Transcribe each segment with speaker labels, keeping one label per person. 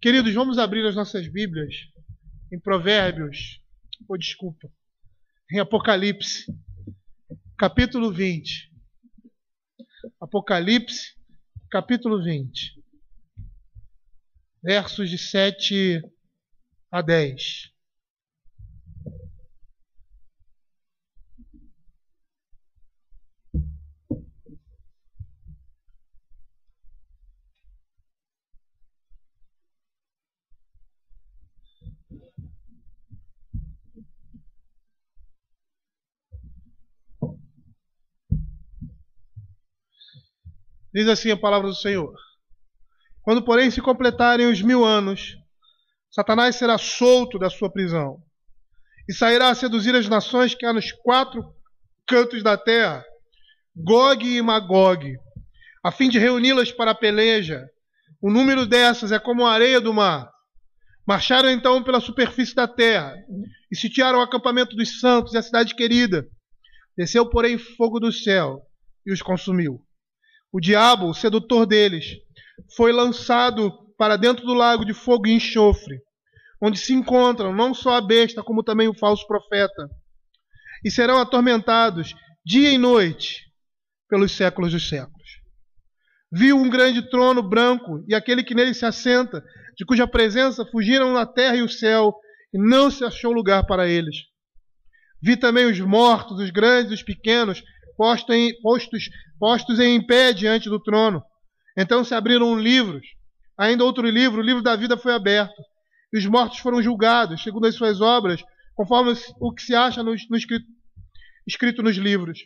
Speaker 1: Queridos, vamos abrir as nossas Bíblias em Provérbios, em Apocalipse, capítulo 20. Apocalipse, capítulo 20, versos de 7 a 10. Diz assim a palavra do Senhor: quando, porém, se completarem os 1000 anos, Satanás será solto da sua prisão e sairá a seduzir as nações que há nos 4 cantos da terra, Gog e Magog, a fim de reuni-las para a peleja. O número dessas é como a areia do mar. Marcharam então pela superfície da terra e sitiaram o acampamento dos santos e a cidade querida. Desceu, porém, fogo do céu e os consumiu. O diabo, o sedutor deles, foi lançado para dentro do lago de fogo e enxofre, onde se encontram não só a besta, como também o falso profeta, e serão atormentados dia e noite pelos séculos dos séculos. Viu um grande trono branco e aquele que nele se assenta, de cuja presença fugiram a terra e o céu, e não se achou lugar para eles. Vi também os mortos, os grandes e os pequenos, postos em pé diante do trono. Então se abriram livros. Ainda outro livro, o livro da vida, foi aberto. E os mortos foram julgados, segundo as suas obras, conforme o que se acha escrito nos livros.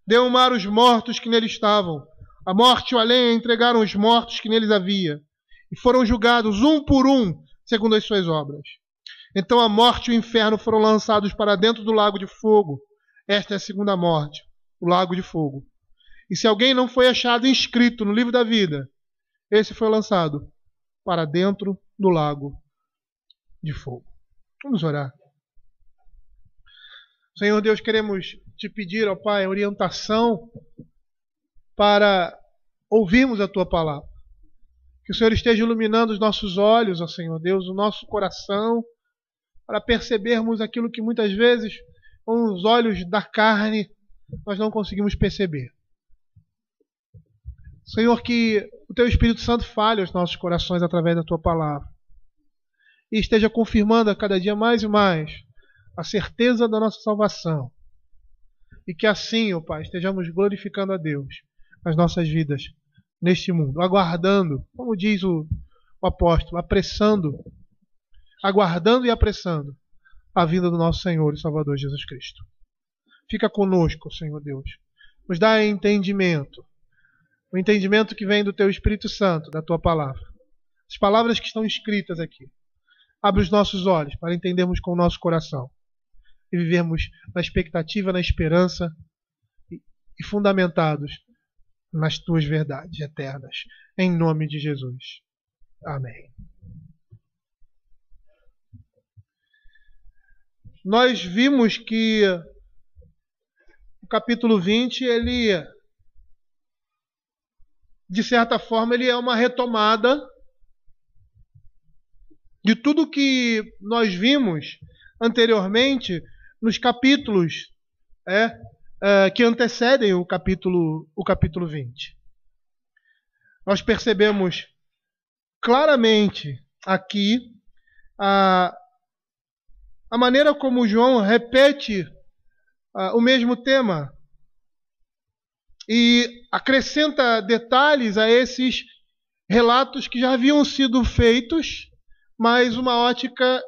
Speaker 1: Deu o mar os mortos que nele estavam. A morte e o além entregaram os mortos que neles havia. E foram julgados um por um, segundo as suas obras. Então a morte e o inferno foram lançados para dentro do lago de fogo. Esta é a segunda morte, o lago de fogo. E se alguém não foi achado inscrito no livro da vida, esse foi lançado para dentro do lago de fogo. Vamos orar. Senhor Deus, queremos te pedir, ó Pai, orientação para ouvirmos a Tua palavra. Que o Senhor esteja iluminando os nossos olhos, ó Senhor Deus, o nosso coração, para percebermos aquilo que muitas vezes, com os olhos da carne, nós não conseguimos perceber. Senhor, que o Teu Espírito Santo fale aos nossos corações através da Tua palavra e esteja confirmando a cada dia mais e mais a certeza da nossa salvação. E que assim, ó Pai, estejamos glorificando a Deus nas nossas vidas neste mundo, aguardando, como diz o apóstolo, aguardando e apressando a vinda do nosso Senhor e Salvador Jesus Cristo. Fica conosco, Senhor Deus. Nos dá entendimento. O entendimento que vem do Teu Espírito Santo, da Tua palavra. As palavras que estão escritas aqui. Abre os nossos olhos para entendermos com o nosso coração. E vivermos na expectativa, na esperança e fundamentados nas Tuas verdades eternas. Em nome de Jesus. Amém. Nós vimos que o capítulo 20, ele, de certa forma, ele é uma retomada de tudo que nós vimos anteriormente nos capítulos que antecedem o capítulo 20. Nós percebemos claramente aqui a maneira como João repete o mesmo tema e acrescenta detalhes a esses relatos que já haviam sido feitos, mas uma ótica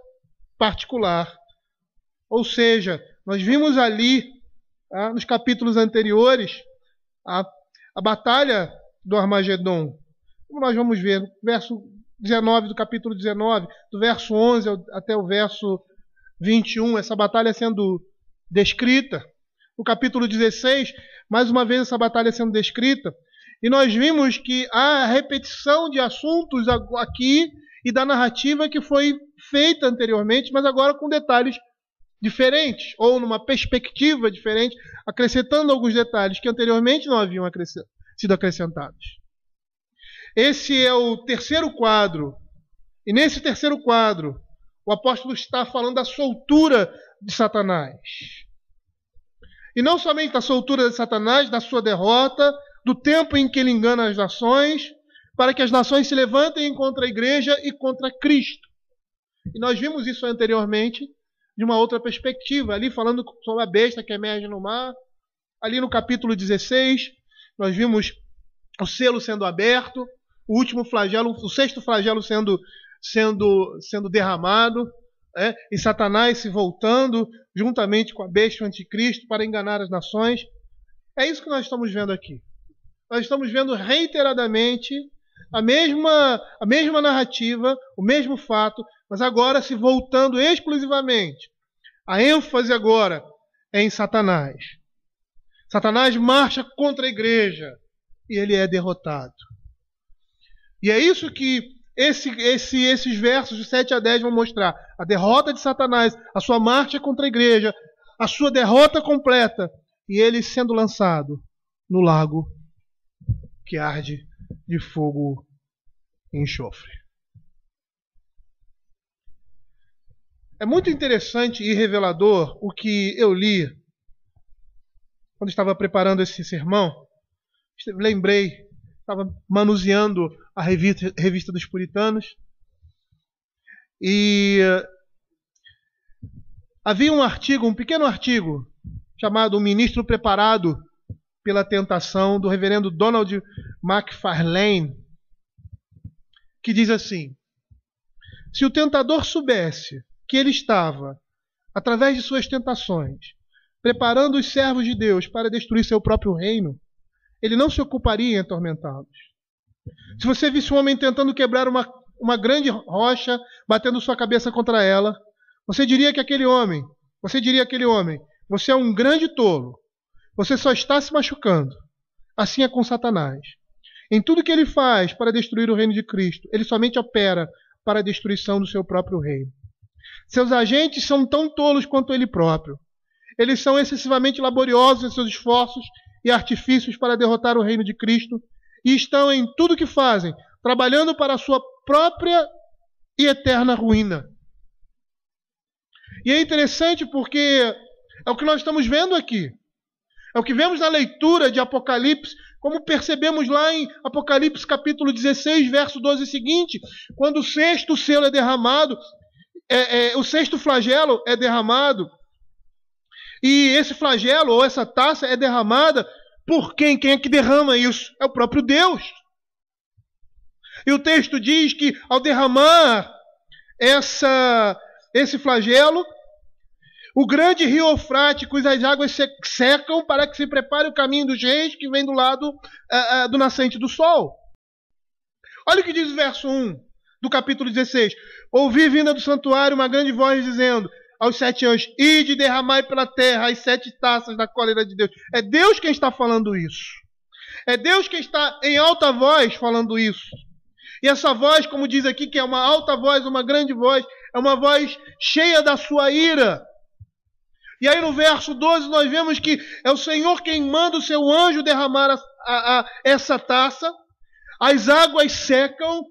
Speaker 1: particular. Ou seja, nós vimos ali, nos capítulos anteriores, a batalha do Armagedon. Como nós vamos ver, verso 19 do capítulo 19, do verso 11 até o verso 21, essa batalha sendo descrita. No capítulo 16, mais uma vez essa batalha sendo descrita. E nós vimos que há repetição de assuntos aqui e da narrativa que foi feita anteriormente, mas agora com detalhes diferentes, ou numa perspectiva diferente, acrescentando alguns detalhes que anteriormente não haviam sido acrescentados. Esse é o terceiro quadro E nesse terceiro quadro, o apóstolo está falando da soltura de Satanás. E não somente da soltura de Satanás, da sua derrota, do tempo em que ele engana as nações, para que as nações se levantem contra a igreja e contra Cristo. E nós vimos isso anteriormente, de uma outra perspectiva, ali falando sobre a besta que emerge no mar. Ali no capítulo 16, nós vimos o selo sendo aberto, o último flagelo, o sexto flagelo sendo derramado, e Satanás se voltando juntamente com a besta, o anticristo, para enganar as nações. É isso que nós estamos vendo aqui. Nós estamos vendo reiteradamente a mesma narrativa, o mesmo fato, mas agora se voltando exclusivamente. A ênfase agora é em Satanás. Satanás marcha contra a igreja e ele é derrotado. E é isso que esses versos de 7 a 10 vão mostrar. A derrota de Satanás, a sua marcha contra a igreja, a sua derrota completa e ele sendo lançado no lago que arde de fogo e enxofre. É muito interessante e revelador o que eu li quando estava preparando esse sermão. Lembrei, estava manuseando a revista dos Puritanos e havia um artigo, um pequeno artigo, chamado O Ministro Preparado pela Tentação, do reverendo Donald McFarlane, que diz assim: se o tentador soubesse que ele estava, através de suas tentações, preparando os servos de Deus para destruir seu próprio reino, ele não se ocuparia em atormentá-los. Se você visse um homem tentando quebrar uma grande rocha, batendo sua cabeça contra ela, você diria àquele homem, você é um grande tolo, você só está se machucando. Assim é com Satanás. Em tudo que ele faz para destruir o reino de Cristo, ele somente opera para a destruição do seu próprio reino. Seus agentes são tão tolos quanto ele próprio. Eles são excessivamente laboriosos em seus esforços e artifícios para derrotar o reino de Cristo e estão em tudo que fazem, trabalhando para a sua própria e eterna ruína. E é interessante porque é o que nós estamos vendo aqui. É o que vemos na leitura de Apocalipse, como percebemos lá em Apocalipse capítulo 16, verso 12 seguinte, quando o sexto selo é derramado, o sexto flagelo é derramado, e esse flagelo ou essa taça é derramada por quem? Quem é que derrama isso? É o próprio Deus. E o texto diz que ao derramar esse flagelo, o grande rio Eufrates, cujas águas secam para que se prepare o caminho dos reis que vem do lado do nascente do sol. Olha o que diz o verso 1 do capítulo 16. Ouvi vinda do santuário uma grande voz dizendo aos 7 anjos: ide e derramai pela terra as 7 taças da cólera de Deus. É Deus quem está falando isso. É Deus quem está em alta voz falando isso. E essa voz, como diz aqui, que é uma alta voz, uma grande voz, é uma voz cheia da sua ira. E aí no verso 12 nós vemos que é o Senhor quem manda o seu anjo derramar essa taça. As águas secam.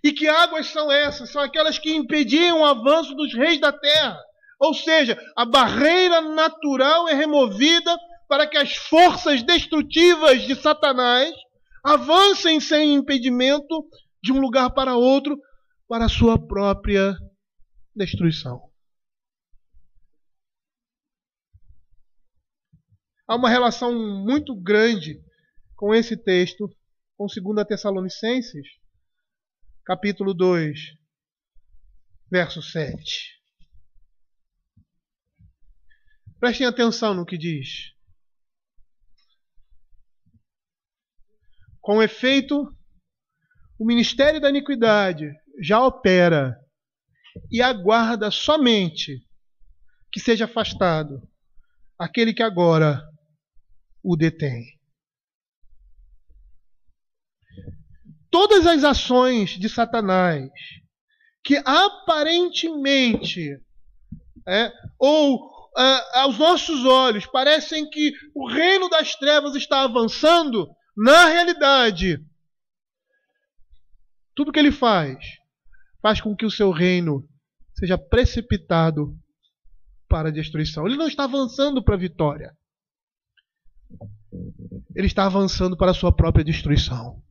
Speaker 1: E que águas são essas? São aquelas que impediam o avanço dos reis da terra. Ou seja, a barreira natural é removida para que as forças destrutivas de Satanás avancem sem impedimento de um lugar para outro para a sua própria destruição. Há uma relação muito grande com esse texto, com 2 Tessalonicenses, capítulo 2, verso 7. Prestem atenção no que diz. Com efeito, o ministério da iniquidade já opera e aguarda somente que seja afastado aquele que agora o detém. Todas as ações de Satanás que aparentemente aos nossos olhos parecem que o reino das trevas está avançando, na realidade tudo que ele faz faz com que o seu reino seja precipitado para a destruição. Ele não está avançando para a vitória. Ele está avançando para a sua própria destruição.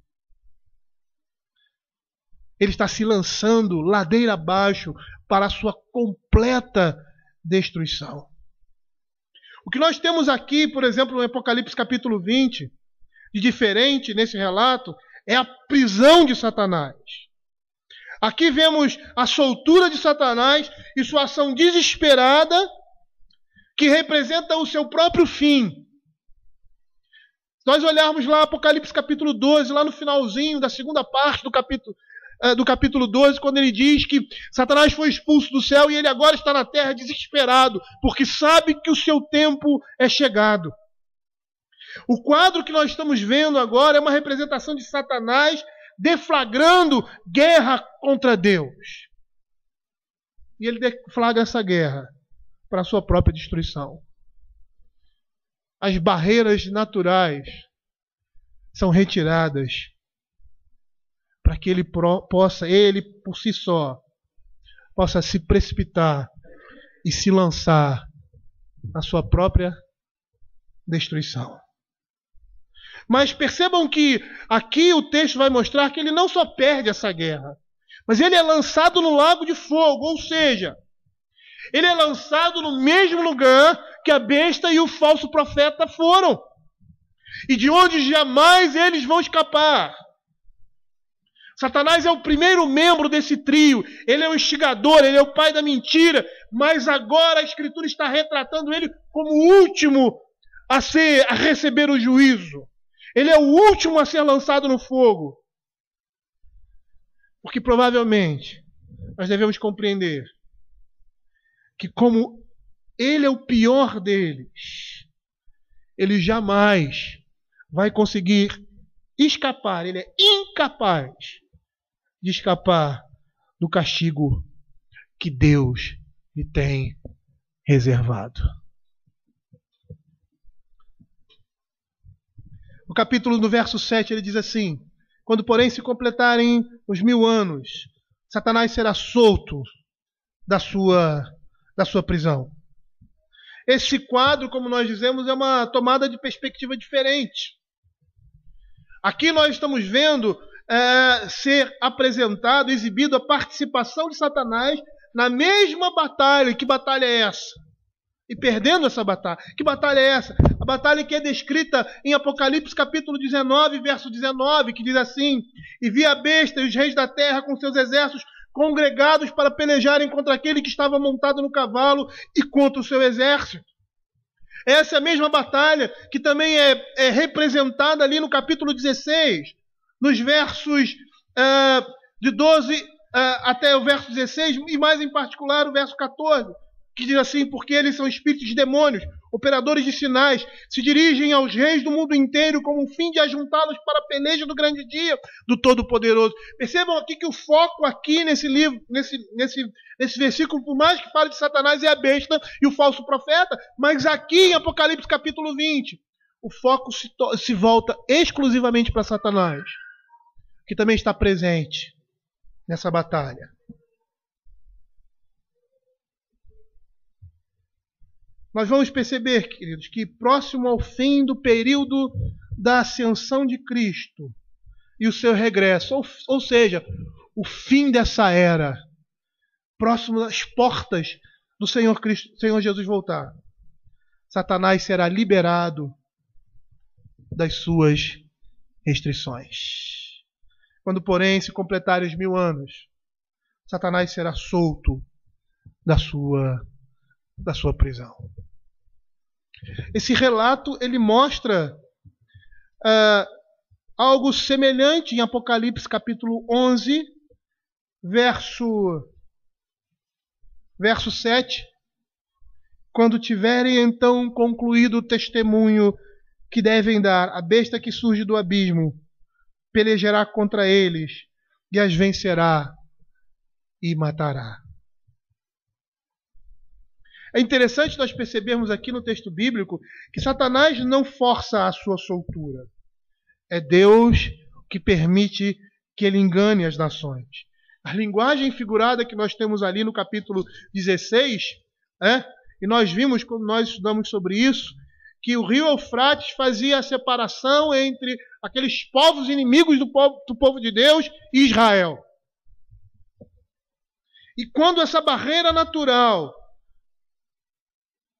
Speaker 1: Ele está se lançando ladeira abaixo para a sua completa destruição. O que nós temos aqui, por exemplo, no Apocalipse capítulo 20, de diferente nesse relato, é a prisão de Satanás. Aqui vemos a soltura de Satanás e sua ação desesperada, que representa o seu próprio fim. Se nós olharmos lá Apocalipse capítulo 12, lá no finalzinho da segunda parte do capítulo 12, quando ele diz que Satanás foi expulso do céu e ele agora está na terra desesperado, porque sabe que o seu tempo é chegado. O quadro que nós estamos vendo agora é uma representação de Satanás deflagrando guerra contra Deus. E ele deflagra essa guerra para a sua própria destruição. As barreiras naturais são retiradas para que ele por si só, possa se precipitar e se lançar na sua própria destruição. Mas percebam que aqui o texto vai mostrar que ele não só perde essa guerra, mas ele é lançado no lago de fogo, ou seja, ele é lançado no mesmo lugar que a besta e o falso profeta foram, e de onde jamais eles vão escapar. Satanás é o primeiro membro desse trio, ele é o instigador, ele é o pai da mentira, mas agora a Escritura está retratando ele como o último a receber o juízo. Ele é o último a ser lançado no fogo. Porque provavelmente nós devemos compreender que como ele é o pior deles, ele jamais vai conseguir escapar, ele é incapaz de escapar do castigo que Deus lhe tem reservado. No verso 7, ele diz assim: quando, porém, se completarem os 1000 anos, Satanás será solto da sua prisão. Esse quadro, como nós dizemos, é uma tomada de perspectiva diferente. Aqui nós estamos vendo ser apresentado, exibido a participação de Satanás na mesma batalha. Que batalha é essa? E perdendo essa batalha. Que batalha é essa? A batalha que é descrita em Apocalipse capítulo 19, verso 19, que diz assim: e vi a besta e os reis da terra com seus exércitos congregados para pelejarem contra aquele que estava montado no cavalo e contra o seu exército. Essa é a mesma batalha que também é representada ali no capítulo 16, nos versos de 12 até o verso 16, e mais em particular o verso 14, que diz assim: porque eles são espíritos de demônios, operadores de sinais, se dirigem aos reis do mundo inteiro com o fim de ajuntá-los para a peleja do grande dia do Todo-Poderoso. Percebam aqui que o foco aqui nesse livro, nesse versículo, por mais que fale de Satanás, é a besta e o falso profeta, mas aqui em Apocalipse capítulo 20, o foco se volta exclusivamente para Satanás, que também está presente nessa batalha. Nós vamos perceber, queridos, que próximo ao fim do período da ascensão de Cristo e o seu regresso, ou seja, o fim dessa era, próximo das portas do Senhor Jesus voltar, Satanás será liberado das suas restrições. Quando, porém, se completarem os 1000 anos, Satanás será solto da sua prisão. Esse relato ele mostra algo semelhante em Apocalipse capítulo 11, verso 7, quando tiverem então concluído o testemunho que devem dar, a besta que surge do abismo pelejará contra eles e as vencerá e matará. É interessante nós percebermos aqui no texto bíblico que Satanás não força a sua soltura. É Deus que permite que ele engane as nações, A linguagem figurada que nós temos ali no capítulo 16, e nós vimos, quando nós estudamos sobre isso, que o rio Eufrates fazia a separação entre aqueles povos inimigos do povo de Deus e Israel. E quando essa barreira natural,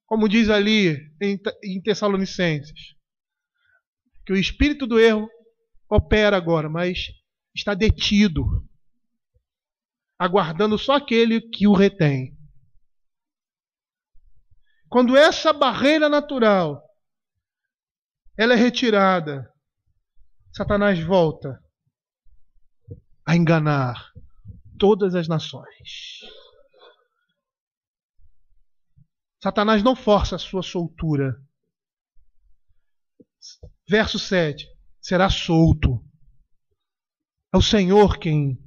Speaker 1: como diz ali em Tessalonicenses, que o espírito do erro opera agora, mas está detido, aguardando só aquele que o retém. Quando essa barreira natural ela é retirada, Satanás volta a enganar todas as nações. Satanás não força a sua soltura. Verso 7. Será solto. É o Senhor quem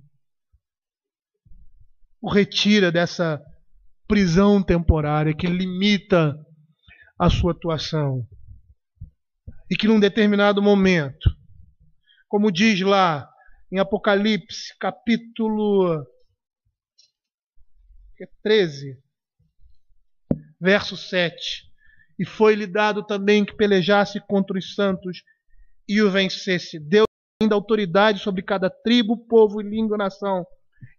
Speaker 1: o retira dessa prisão temporária que limita a sua atuação. E que num determinado momento, como diz lá em Apocalipse, capítulo 13, verso 7, e foi-lhe dado também que pelejasse contra os santos e o vencesse. Deu ainda autoridade sobre cada tribo, povo, língua e nação,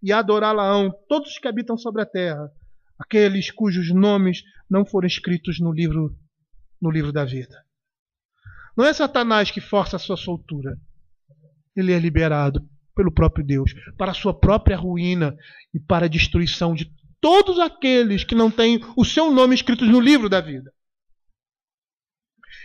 Speaker 1: e adorá-la-ão todos os que habitam sobre a terra, aqueles cujos nomes não foram escritos no livro da vida. Não é Satanás que força a sua soltura. Ele é liberado pelo próprio Deus, para a sua própria ruína e para a destruição de todos aqueles que não têm o seu nome escrito no livro da vida.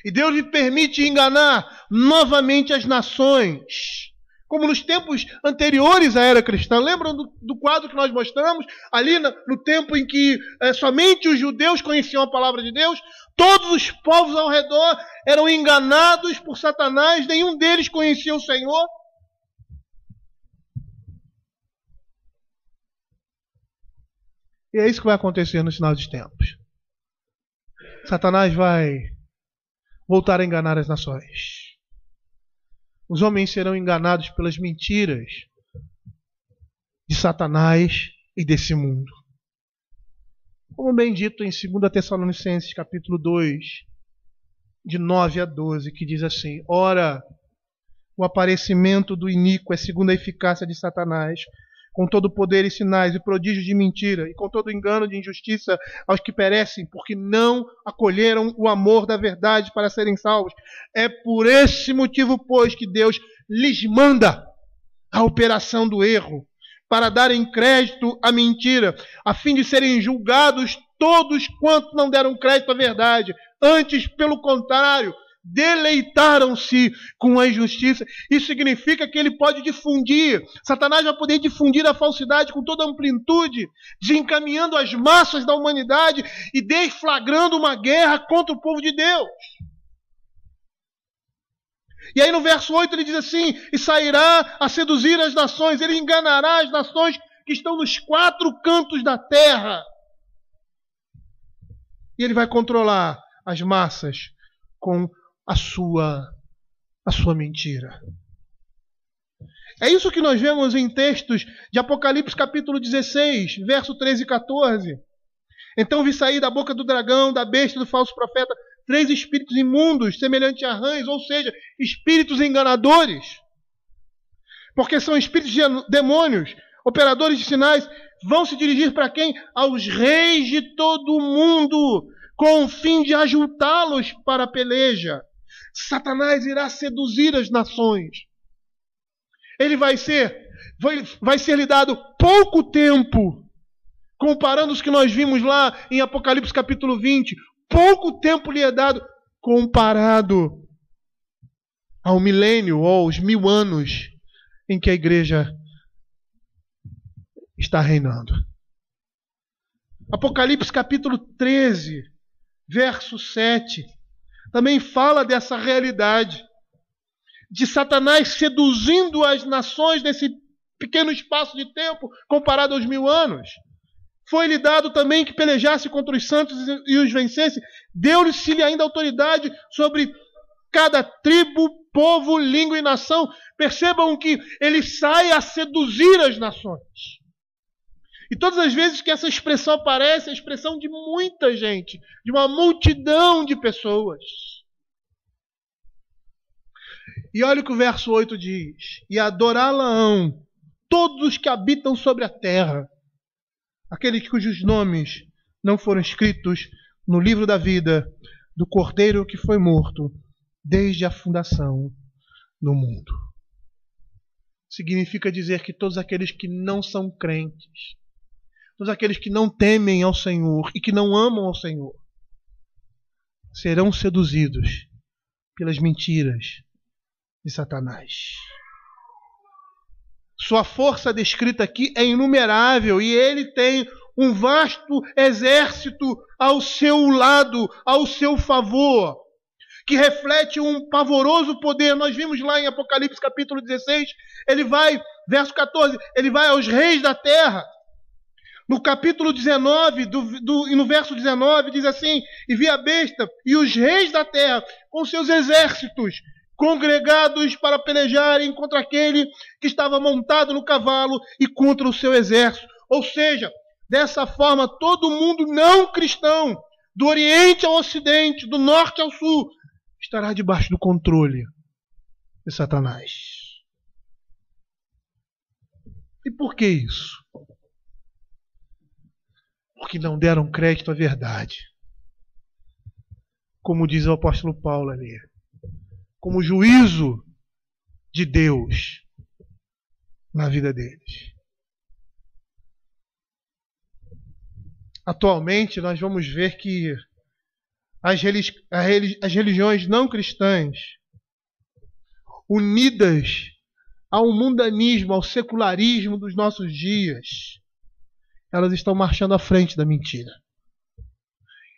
Speaker 1: E Deus lhe permite enganar novamente as nações, como nos tempos anteriores à era cristã. Lembram do quadro que nós mostramos? Ali no tempo em que somente os judeus conheciam a palavra de Deus, todos os povos ao redor eram enganados por Satanás, nenhum deles conhecia o Senhor. E é isso que vai acontecer no final dos tempos. Satanás vai voltar a enganar as nações. Os homens serão enganados pelas mentiras de Satanás e desse mundo. Como bem dito em 2 Tessalonicenses, capítulo 2, de 9 a 12, que diz assim: Ora, o aparecimento do iníquo é segundo a eficácia de Satanás, com todo poder e sinais e prodígios de mentira, e com todo engano de injustiça aos que perecem, porque não acolheram o amor da verdade para serem salvos. É por esse motivo, pois, que Deus lhes manda a operação do erro, para darem crédito à mentira, a fim de serem julgados todos quantos não deram crédito à verdade. Antes, pelo contrário, deleitaram-se com a injustiça. Isso significa que ele pode difundir, Satanás vai poder difundir a falsidade com toda a amplitude, desencaminhando as massas da humanidade e deflagrando uma guerra contra o povo de Deus. E aí no verso 8 ele diz assim: e sairá a seduzir as nações, ele enganará as nações que estão nos 4 cantos da terra. E ele vai controlar as massas com a sua mentira. É isso que nós vemos em textos de Apocalipse capítulo 16, verso 13 e 14. Então vi sair da boca do dragão, da besta e do falso profeta 3 espíritos imundos, semelhantes a rãs, ou seja, espíritos enganadores. Porque são espíritos de demônios, operadores de sinais, vão se dirigir para quem? Aos reis de todo o mundo, com o fim de ajuntá-los para a peleja. Satanás irá seduzir as nações. Ele vai ser-lhe dado pouco tempo, comparando os que nós vimos lá em Apocalipse capítulo 20. Pouco tempo lhe é dado comparado ao milênio ou aos 1000 anos em que a igreja está reinando. Apocalipse capítulo 13, verso 7, também fala dessa realidade de Satanás seduzindo as nações nesse pequeno espaço de tempo comparado aos 1000 anos. Foi-lhe dado também que pelejasse contra os santos e os vencesse. Deu-lhe-se ainda autoridade sobre cada tribo, povo, língua e nação. Percebam que ele sai a seduzir as nações. E todas as vezes que essa expressão aparece, é a expressão de muita gente, de uma multidão de pessoas. E olha o que o verso 8 diz: e adorá-la-ão todos os que habitam sobre a terra, aqueles cujos nomes não foram escritos no livro da vida do Cordeiro que foi morto desde a fundação do mundo. Significa dizer que todos aqueles que não são crentes, todos aqueles que não temem ao Senhor e que não amam ao Senhor, serão seduzidos pelas mentiras de Satanás. Sua força descrita aqui é inumerável e ele tem um vasto exército ao seu lado, ao seu favor, que reflete um pavoroso poder. Nós vimos lá em Apocalipse capítulo 16, ele vai, verso 14, ele vai aos reis da terra. No capítulo 19, e no verso 19, diz assim: e vi a besta e os reis da terra com seus exércitos congregados para pelejarem contra aquele que estava montado no cavalo e contra o seu exército. Ou seja, dessa forma, todo mundo não cristão, do Oriente ao Ocidente, do Norte ao Sul, estará debaixo do controle de Satanás. E por que isso? Porque não deram crédito à verdade. Como diz o apóstolo Paulo ali, como juízo de Deus na vida deles. Atualmente, nós vamos ver que as religiões não cristãs, unidas ao mundanismo, ao secularismo dos nossos dias, elas estão marchando à frente da mentira.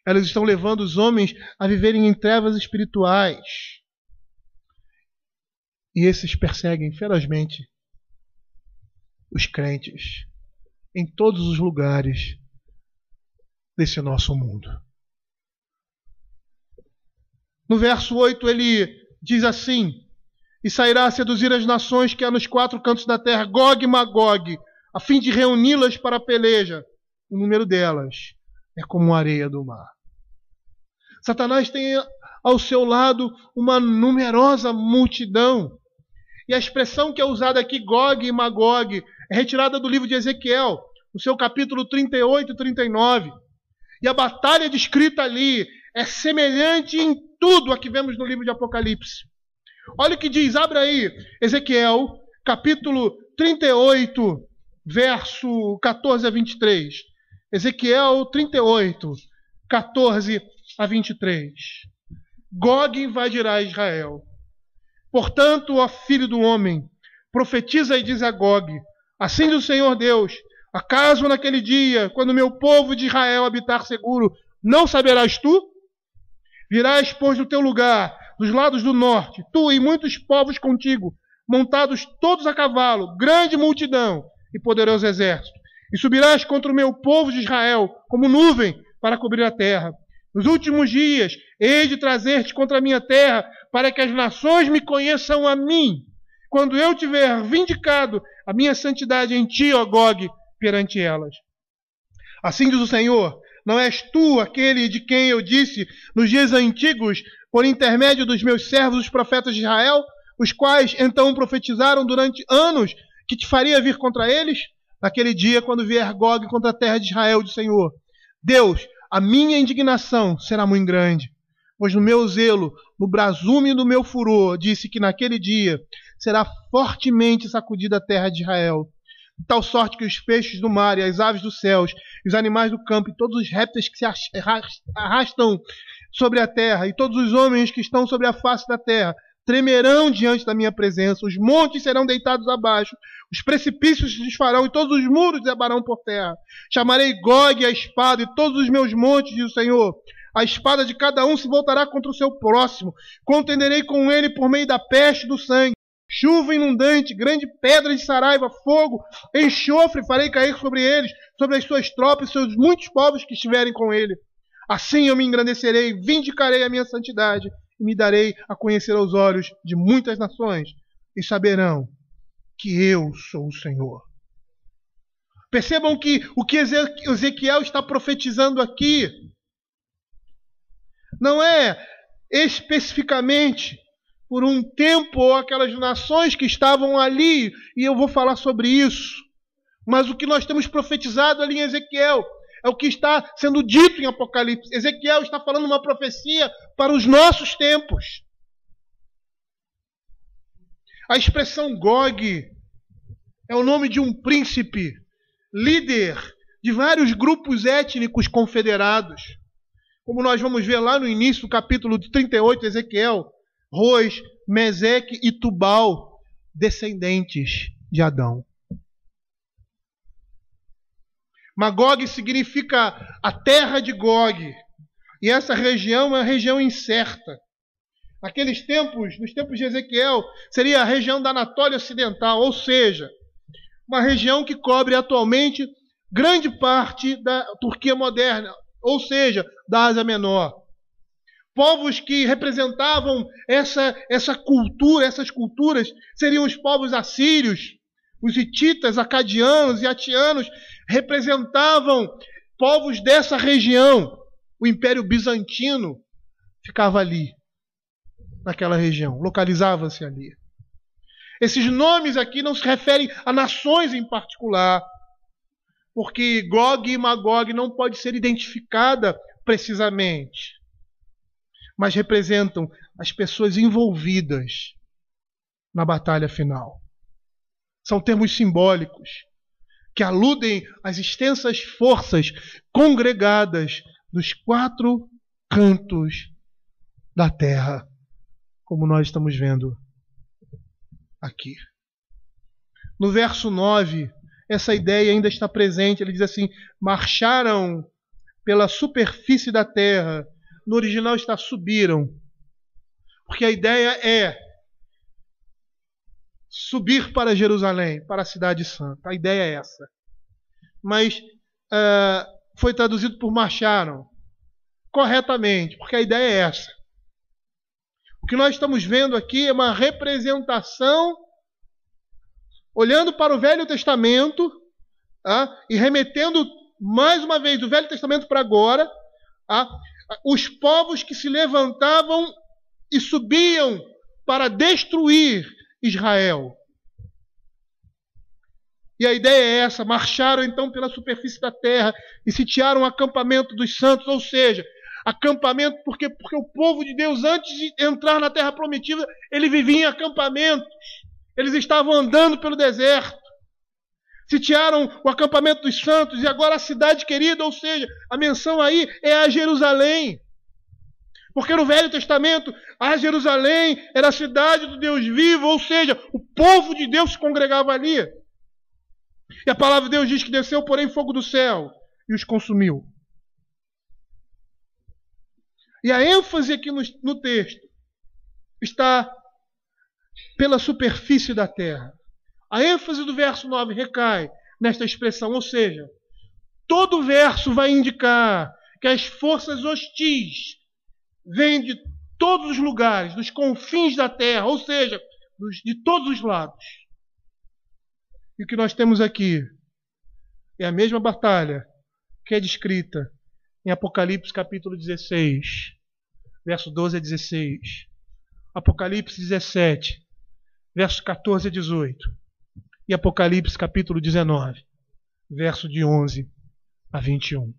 Speaker 1: Elas estão levando os homens a viverem em trevas espirituais. E esses perseguem ferozmente os crentes em todos os lugares desse nosso mundo. No verso 8 ele diz assim: e sairá a seduzir as nações que há nos quatro cantos da terra, Gog e Magog, a fim de reuni-las para a peleja. O número delas é como a areia do mar. Satanás tem ao seu lado uma numerosa multidão. E a expressão que é usada aqui, Gog e Magog, é retirada do livro de Ezequiel, no seu capítulo 38 e 39. E a batalha descrita ali é semelhante em tudo a que vemos no livro de Apocalipse. Olha o que diz, abre aí, Ezequiel, capítulo 38, verso 14 a 23. Ezequiel 38, 14 a 23. Gog invadirá Israel. Portanto, ó filho do homem, profetiza e diz a Gog: assim diz o Senhor Deus, acaso naquele dia, quando meu povo de Israel habitar seguro, não saberás tu? Virás, pois, do teu lugar, dos lados do norte, tu e muitos povos contigo, montados todos a cavalo, grande multidão e poderoso exército. E subirás contra o meu povo de Israel, como nuvem, para cobrir a terra. Nos últimos dias, hei de trazer-te contra a minha terra, para que as nações me conheçam a mim, quando eu tiver vindicado a minha santidade em ti, ó Gog, perante elas. Assim diz o Senhor: não és tu aquele de quem eu disse nos dias antigos, por intermédio dos meus servos, os profetas de Israel, os quais então profetizaram durante anos que te faria vir contra eles? Naquele dia, quando vier Gog contra a terra de Israel, diz o Senhor: Deus, a minha indignação será muito grande, pois no meu zelo, no brasume do meu furor, disse que naquele dia será fortemente sacudida a terra de Israel, de tal sorte que os peixes do mar e as aves dos céus, e os animais do campo, e todos os répteis que se arrastam sobre a terra, e todos os homens que estão sobre a face da terra, tremerão diante da minha presença, os montes serão deitados abaixo, os precipícios se desfarão, e todos os muros desabarão por terra. Chamarei Gog a espada, e todos os meus montes, diz o Senhor. A espada de cada um se voltará contra o seu próximo. Contenderei com ele por meio da peste e do sangue. Chuva inundante, grande pedra de saraiva, fogo, enxofre farei cair sobre eles, sobre as suas tropas e seus muitos povos que estiverem com ele. Assim eu me engrandecerei, vindicarei a minha santidade e me darei a conhecer aos olhos de muitas nações, e saberão que eu sou o Senhor. Percebam que o que Ezequiel está profetizando aqui não é especificamente por um tempo ou aquelas nações que estavam ali, e eu vou falar sobre isso. Mas o que nós temos profetizado ali em Ezequiel é o que está sendo dito em Apocalipse. Ezequiel está falando uma profecia para os nossos tempos. A expressão Gog é o nome de um príncipe, líder de vários grupos étnicos confederados. Como nós vamos ver lá no início do capítulo 38 de Ezequiel, Ros, Meseque e Tubal, descendentes de Adão. Magog significa a terra de Gog. E essa região é uma região incerta. Naqueles tempos, nos tempos de Ezequiel, seria a região da Anatólia Ocidental, ou seja, uma região que cobre atualmente grande parte da Turquia moderna, ou seja, da Ásia Menor. Povos que representavam essa cultura, essas culturas, seriam os povos assírios, os hititas, acadianos e atianos, representavam povos dessa região. O Império Bizantino ficava ali, naquela região, localizava-se ali. Esses nomes aqui não se referem a nações em particular, porque Gog e Magog não pode ser identificada precisamente, mas representam as pessoas envolvidas na batalha final. São termos simbólicos que aludem às extensas forças congregadas dos 4 cantos da terra, como nós estamos vendo aqui. No verso 9, essa ideia ainda está presente. Ele diz assim: marcharam pela superfície da terra. No original está subiram, porque a ideia é subir para Jerusalém, para a cidade santa. A ideia é essa. Mas foi traduzido por marcharam corretamente, porque a ideia é essa. O que nós estamos vendo aqui é uma representação, olhando para o Velho Testamento, e remetendo mais uma vez do Velho Testamento para agora, os povos que se levantavam e subiam para destruir Israel. E a ideia é essa: marcharam então pela superfície da terra e sitiaram o acampamento dos santos, ou seja, acampamento porque o povo de Deus, antes de entrar na terra prometida, ele vivia em acampamentos. Eles estavam andando pelo deserto. Sitiaram o acampamento dos santos e agora a cidade querida, ou seja, a menção aí é a Jerusalém. Porque no Velho Testamento, a Jerusalém era a cidade do Deus vivo, ou seja, o povo de Deus se congregava ali. E a palavra de Deus diz que desceu, porém, fogo do céu e os consumiu. E a ênfase aqui no texto está pela superfície da terra. A ênfase do verso 9 recai nesta expressão, ou seja, todo o verso vai indicar que as forças hostis vêm de todos os lugares, dos confins da terra, ou seja, de todos os lados. E o que nós temos aqui é a mesma batalha que é descrita em Apocalipse capítulo 16, verso 12 a 16. Apocalipse 17, verso 14 a 18. E Apocalipse capítulo 19, verso de 11 a 21.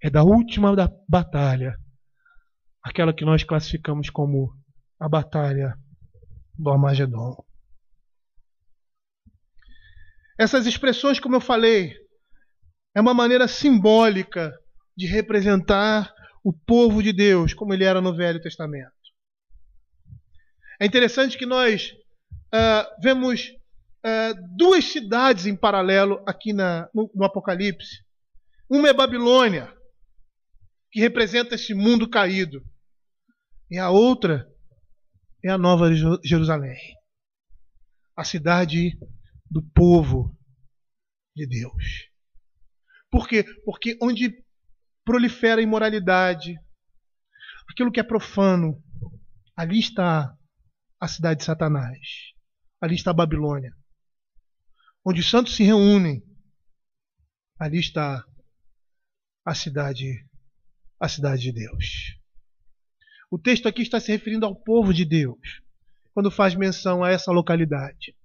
Speaker 1: É da última batalha, aquela que nós classificamos como a batalha do Armagedon. Essas expressões, como eu falei, é uma maneira simbólica de representar o povo de Deus, como ele era no Velho Testamento. É interessante que nós vemos duas cidades em paralelo aqui no Apocalipse. Uma é Babilônia, que representa esse mundo caído. E a outra é a Nova Jerusalém, a cidade do povo de Deus. Por quê? Porque onde prolifera a imoralidade, aquilo que é profano, Ali está a cidade de Satanás. Ali está a Babilônia. Onde os santos se reúnem. Ali está a cidade de Deus. O texto aqui está se referindo ao povo de Deus, quando faz menção a essa localidade.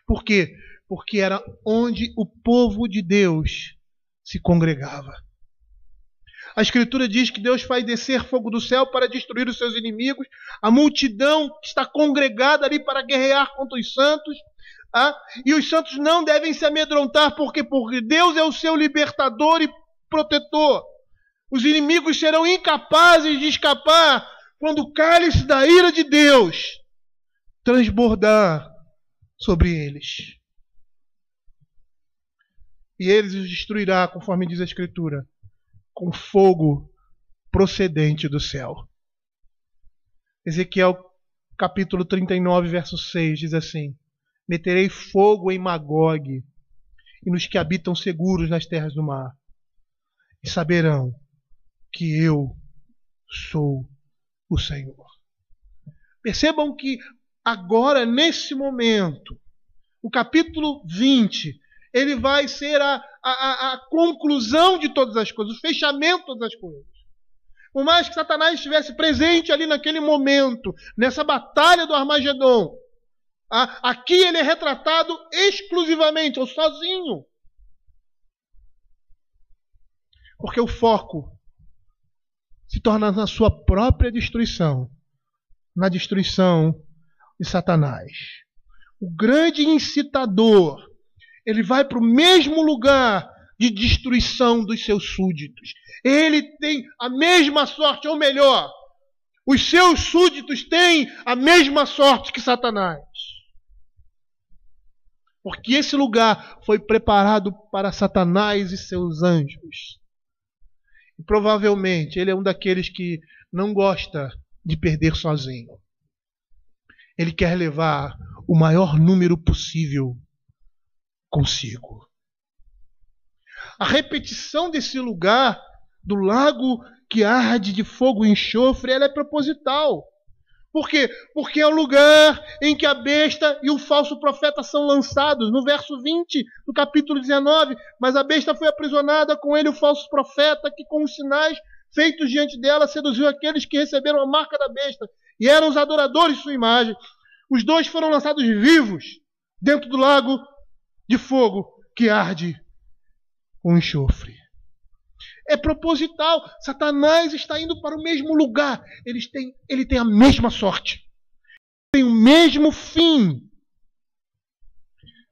Speaker 1: Por quê? Porque era onde o povo de Deus se congregava. A Escritura diz que Deus faz descer fogo do céu para destruir os seus inimigos. A multidão está congregada ali para guerrear contra os santos. E os santos não devem se amedrontar, porque Deus é o seu libertador e protetor. Os inimigos serão incapazes de escapar quando o cálice da ira de Deus transbordar sobre eles. E eles os destruirá, conforme diz a Escritura, com fogo procedente do céu. Ezequiel capítulo 39, verso 6 diz assim: meterei fogo em Magogue e nos que habitam seguros nas terras do mar, e saberão que eu sou o Senhor. Percebam que agora, nesse momento, o capítulo 20, ele vai ser a conclusão de todas as coisas, o fechamento de todas as coisas. Por mais que Satanás estivesse presente ali naquele momento, nessa batalha do Armagedon, aqui ele é retratado exclusivamente, ou sozinho. Porque o foco se torna na sua própria destruição, na destruição de Satanás. O grande incitador, ele vai para o mesmo lugar de destruição dos seus súditos. Ele tem a mesma sorte, ou melhor, os seus súditos têm a mesma sorte que Satanás. Porque esse lugar foi preparado para Satanás e seus anjos. E provavelmente ele é um daqueles que não gosta de perder sozinho. Ele quer levar o maior número possível consigo. A repetição desse lugar, do lago que arde de fogo e enxofre, ela é proposital. Por quê? Porque é o lugar em que a besta e o falso profeta são lançados. No verso 20 do capítulo 19, mas a besta foi aprisionada, com ele o falso profeta, que com os sinais feitos diante dela seduziu aqueles que receberam a marca da besta e eram os adoradores de sua imagem. Os dois foram lançados vivos dentro do lago de fogo que arde com enxofre. É proposital. Satanás está indo para o mesmo lugar. Ele tem a mesma sorte. Tem o mesmo fim.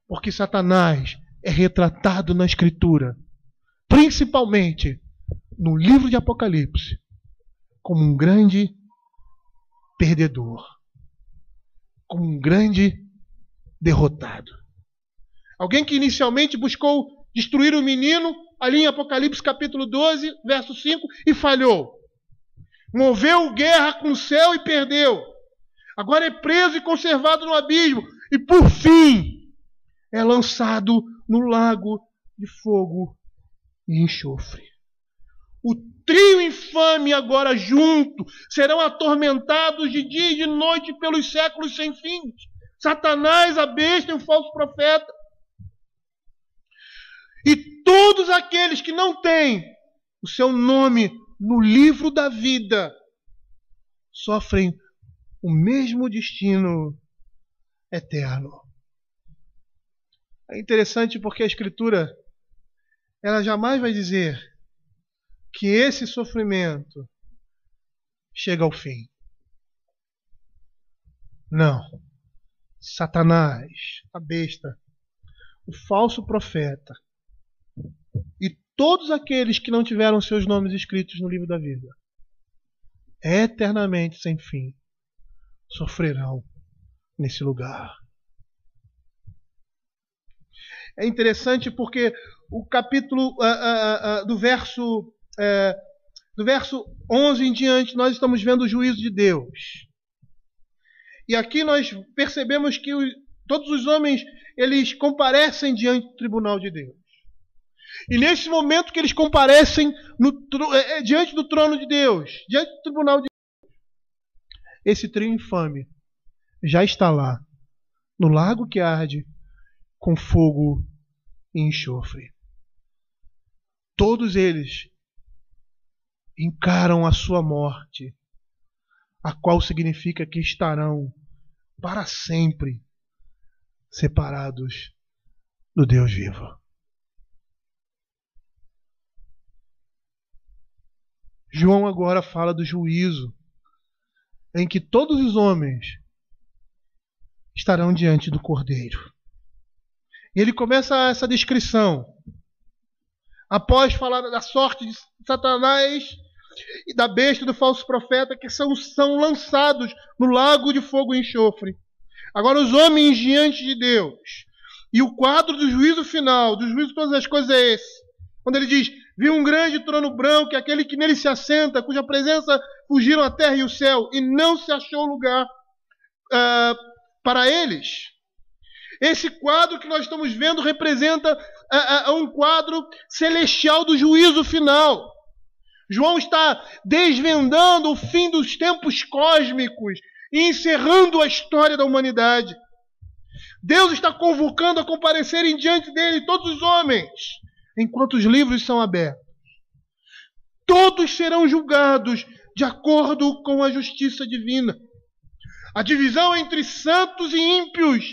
Speaker 1: Porque Satanás é retratado na Escritura, principalmente no livro de Apocalipse, como um grande perdedor, como um grande derrotado. Alguém que inicialmente buscou destruir o menino, ali em Apocalipse capítulo 12, verso 5, e falhou. Moveu guerra com o céu e perdeu. Agora é preso e conservado no abismo. E por fim, é lançado no lago de fogo e enxofre. O trio infame agora junto serão atormentados de dia e de noite pelos séculos sem fim. Satanás, a besta e o falso profeta. E todos aqueles que não têm o seu nome no livro da vida sofrem o mesmo destino eterno. É interessante porque a Escritura, ela jamais vai dizer que esse sofrimento chega ao fim. Não. Satanás, a besta, o falso profeta e todos aqueles que não tiveram seus nomes escritos no livro da vida, eternamente sem fim, sofrerão nesse lugar. É interessante porque o capítulo do verso 11 em diante, nós estamos vendo o juízo de Deus. E aqui nós percebemos que todos os homens, eles comparecem diante do tribunal de Deus. E nesse momento que eles comparecem diante do trono de Deus, diante do tribunal de Deus, esse trio infame já está lá, no lago que arde com fogo e enxofre. Todos eles encaram a sua morte, a qual significa que estarão para sempre separados do Deus vivo. João agora fala do juízo, em que todos os homens estarão diante do Cordeiro. E ele começa essa descrição. Após falar da sorte de Satanás e da besta do falso profeta, que são lançados no lago de fogo e enxofre. Agora os homens diante de Deus. E o quadro do juízo final, do juízo de todas as coisas é esse. Quando ele diz, vi um grande trono branco, e aquele que nele se assenta, cuja presença fugiram a terra e o céu, e não se achou lugar para eles. Esse quadro que nós estamos vendo representa um quadro celestial do juízo final. João está desvendando o fim dos tempos cósmicos e encerrando a história da humanidade. Deus está convocando a comparecerem diante dele todos os homens, enquanto os livros são abertos. Todos serão julgados de acordo com a justiça divina. A divisão entre santos e ímpios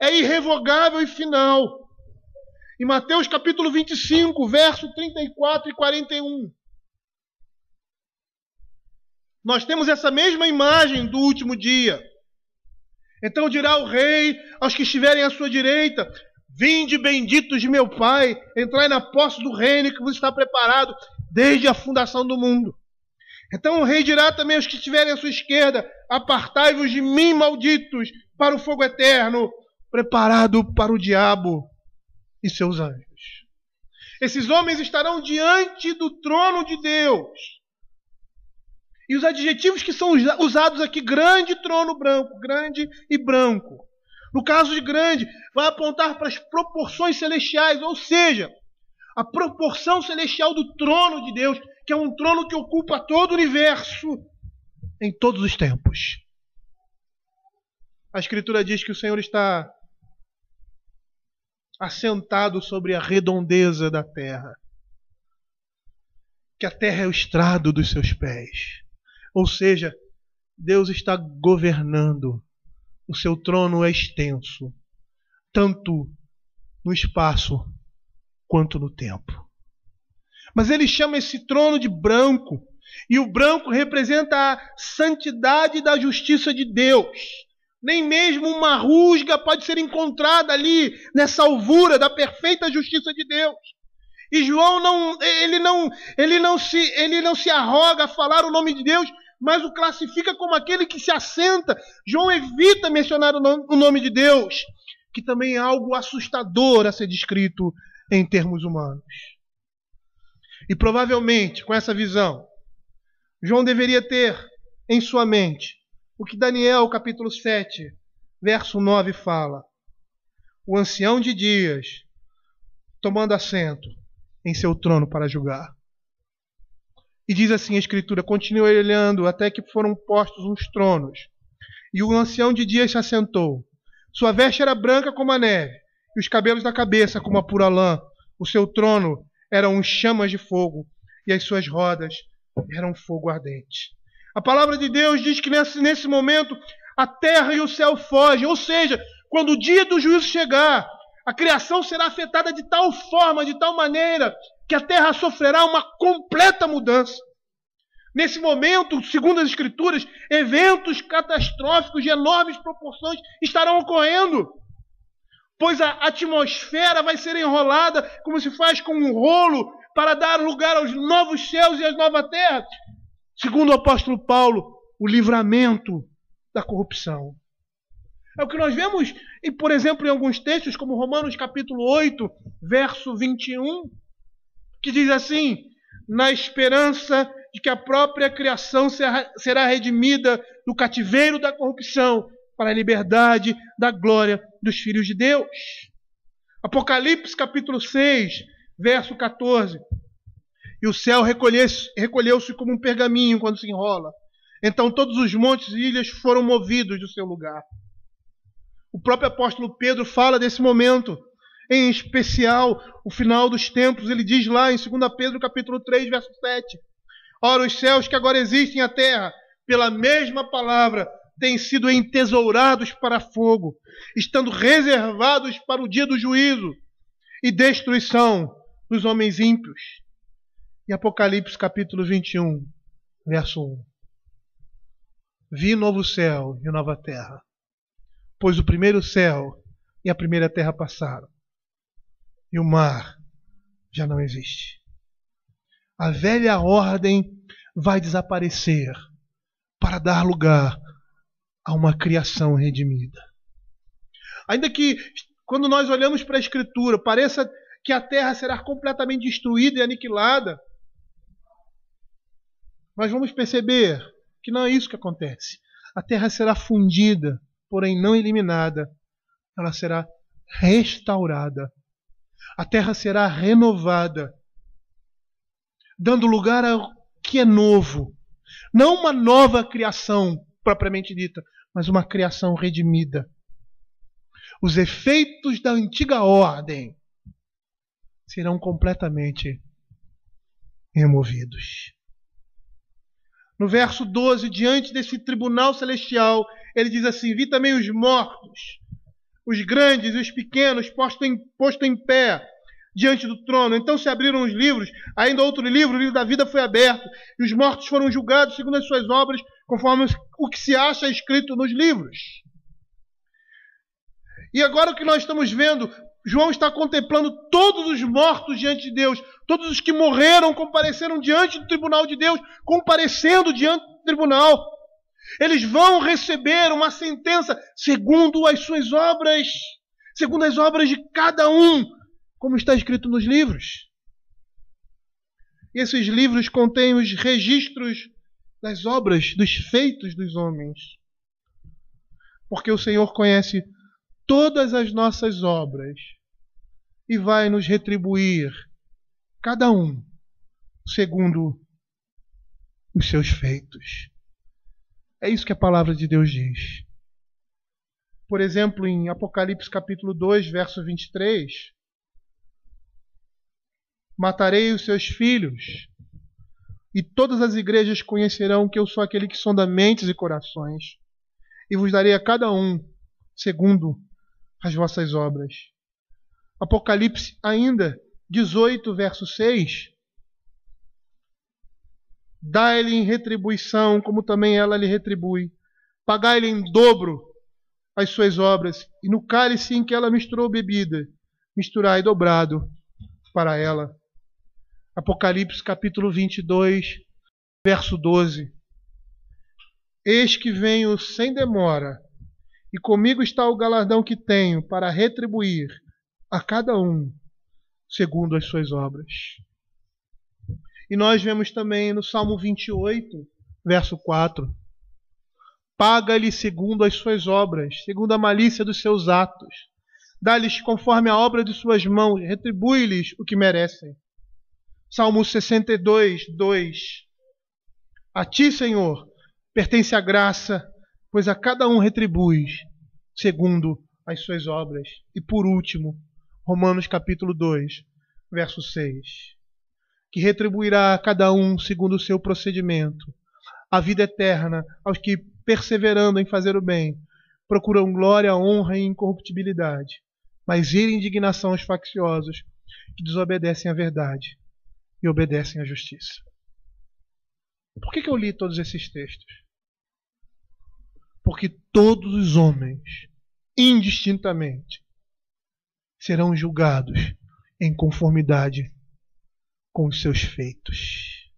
Speaker 1: é irrevogável e final. Em Mateus capítulo 25, verso 34 e 41. Nós temos essa mesma imagem do último dia. Então dirá o rei aos que estiverem à sua direita, vinde benditos de meu Pai, entrai na posse do reino que vos está preparado desde a fundação do mundo. Então o rei dirá também aos que estiverem à sua esquerda, apartai-vos de mim, malditos, para o fogo eterno, preparado para o diabo e seus anjos. Esses homens estarão diante do trono de Deus. E os adjetivos que são usados aqui, grande trono branco, grande e branco. No caso de grande, vai apontar para as proporções celestiais, ou seja, a proporção celestial do trono de Deus, que é um trono que ocupa todo o universo em todos os tempos. A Escritura diz que o Senhor está assentado sobre a redondeza da terra, que a terra é o estrado dos seus pés. Ou seja, Deus está governando. O seu trono é extenso, tanto no espaço quanto no tempo. Mas ele chama esse trono de branco, e o branco representa a santidade da justiça de Deus. Nem mesmo uma rusga pode ser encontrada ali nessa alvura da perfeita justiça de Deus. E João não se arroga a falar o nome de Deus, mas o classifica como aquele que se assenta. João evita mencionar o nome de Deus, que também é algo assustador a ser descrito em termos humanos. E provavelmente, com essa visão, João deveria ter em sua mente o que Daniel, capítulo 7, verso 9 fala. O ancião de dias, tomando assento em seu trono para julgar. E diz assim a Escritura, continua olhando até que foram postos uns tronos. E o ancião de dias se assentou. Sua veste era branca como a neve, e os cabelos da cabeça como a pura lã. O seu trono eram chamas de fogo, e as suas rodas eram fogo ardente. A palavra de Deus diz que nesse momento a terra e o céu fogem, ou seja, quando o dia do juízo chegar, a criação será afetada de tal forma, de tal maneira, que a terra sofrerá uma completa mudança. Nesse momento, segundo as Escrituras, eventos catastróficos de enormes proporções estarão ocorrendo, pois a atmosfera vai ser enrolada como se faz com um rolo para dar lugar aos novos céus e às novas terras. Segundo o apóstolo Paulo, o livramento da corrupção. É o que nós vemos, por exemplo, em alguns textos, como Romanos capítulo 8, verso 21, que diz assim, na esperança de que a própria criação será redimida do cativeiro da corrupção para a liberdade da glória dos filhos de Deus. Apocalipse capítulo 6, verso 14. E o céu recolheu-se como um pergaminho quando se enrola, Então todos os montes e ilhas foram movidos do seu lugar. O próprio apóstolo Pedro fala desse momento, em especial o final dos tempos. Ele diz lá em 2 Pedro capítulo 3, verso 7: ora, os céus que agora existem e a terra, pela mesma palavra, têm sido entesourados para fogo, estando reservados para o dia do juízo e destruição dos homens ímpios. E Apocalipse capítulo 21, verso 1: vi novo céu e nova terra, pois o primeiro céu e a primeira terra passaram, e o mar já não existe. A velha ordem vai desaparecer para dar lugar a uma criação redimida. Ainda que, quando nós olhamos para a Escritura, pareça que a terra será completamente destruída e aniquilada, nós vamos perceber que não é isso que acontece. A terra será fundida, porém não eliminada. Ela será restaurada. A terra será renovada, dando lugar ao que é novo. Não uma nova criação propriamente dita, mas uma criação redimida. Os efeitos da antiga ordem serão completamente removidos. No verso 12, diante desse tribunal celestial, ele diz assim: vi também os mortos, os grandes e os pequenos, posto em pé diante do trono. Então se abriram os livros, ainda outro livro, o livro da vida foi aberto, e os mortos foram julgados segundo as suas obras, conforme o que se acha escrito nos livros. E agora o que nós estamos vendo, João está contemplando todos os mortos diante de Deus, todos os que morreram compareceram diante do tribunal de Deus, comparecendo diante do tribunal. Eles vão receber uma sentença segundo as suas obras, segundo as obras de cada um, como está escrito nos livros. E esses livros contêm os registros das obras, dos feitos dos homens. Porque o Senhor conhece todas as nossas obras e vai nos retribuir, cada um, segundo os seus feitos. É isso que a palavra de Deus diz. Por exemplo, em Apocalipse capítulo 2, verso 23, matarei os seus filhos, e todas as igrejas conhecerão que eu sou aquele que sonda mentes e corações, e vos darei a cada um segundo as vossas obras. Apocalipse ainda 18, verso 6, dá-lhe em retribuição, como também ela lhe retribui. Pagai-lhe em dobro as suas obras, e no cálice em que ela misturou bebida, misturai dobrado para ela. Apocalipse capítulo 22, verso 12. Eis que venho sem demora, e comigo está o galardão que tenho para retribuir a cada um segundo as suas obras. E nós vemos também no Salmo 28, verso 4. Paga-lhe segundo as suas obras, segundo a malícia dos seus atos. Dá-lhes conforme a obra de suas mãos, retribui-lhes o que merecem. Salmo 62, 2. A ti, Senhor, pertence a graça, pois a cada um retribuis segundo as suas obras. E por último, Romanos capítulo 2, verso 6. Que retribuirá a cada um segundo o seu procedimento a vida eterna aos que, perseverando em fazer o bem, procuram glória, honra e incorruptibilidade, mas ira e indignação aos facciosos que desobedecem à verdade e obedecem à justiça. Por que eu li todos esses textos? Porque todos os homens, indistintamente, serão julgados em conformidade com os seus feitos.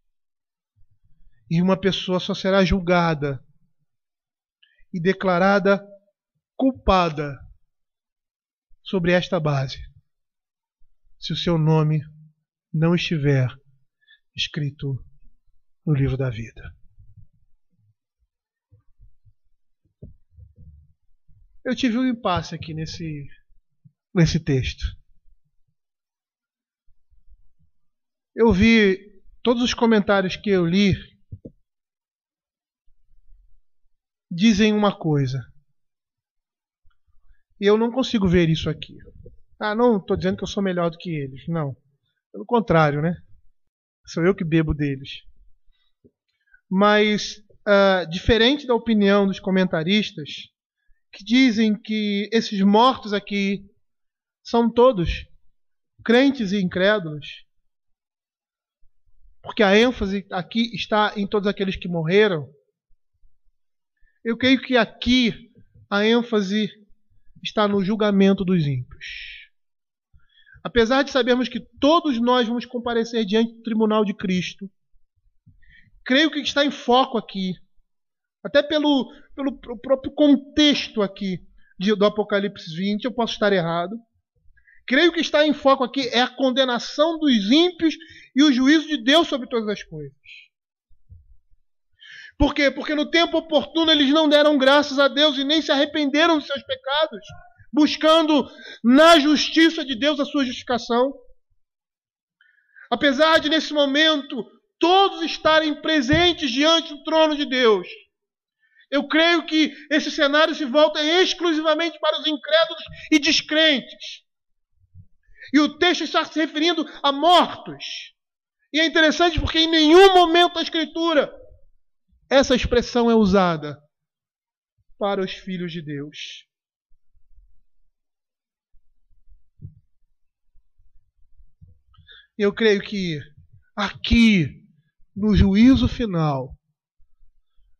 Speaker 1: E uma pessoa só será julgada e declarada culpada sobre esta base, se o seu nome não estiver escrito no livro da vida. Eu tive um impasse aqui nesse texto. Eu vi todos os comentários que eu li, dizem uma coisa. E eu não consigo ver isso aqui. Não estou dizendo que eu sou melhor do que eles. Não. Pelo contrário, né? Sou eu que bebo deles. Mas, diferente da opinião dos comentaristas, que dizem que esses mortos aqui são todos crentes e incrédulos, porque a ênfase aqui está em todos aqueles que morreram, eu creio que aqui a ênfase está no julgamento dos ímpios. Apesar de sabermos que todos nós vamos comparecer diante do tribunal de Cristo, creio que está em foco aqui, até pelo próprio contexto aqui do Apocalipse 20, eu posso estar errado. Creio que está em foco aqui é a condenação dos ímpios e o juízo de Deus sobre todas as coisas. Por quê? Porque no tempo oportuno eles não deram graças a Deus e nem se arrependeram dos seus pecados, buscando na justiça de Deus a sua justificação. Apesar de, nesse momento, todos estarem presentes diante do trono de Deus, eu creio que esse cenário se volta exclusivamente para os incrédulos e descrentes. E o texto está se referindo a mortos. E é interessante porque em nenhum momento da Escritura essa expressão é usada para os filhos de Deus. Eu creio que aqui, no juízo final,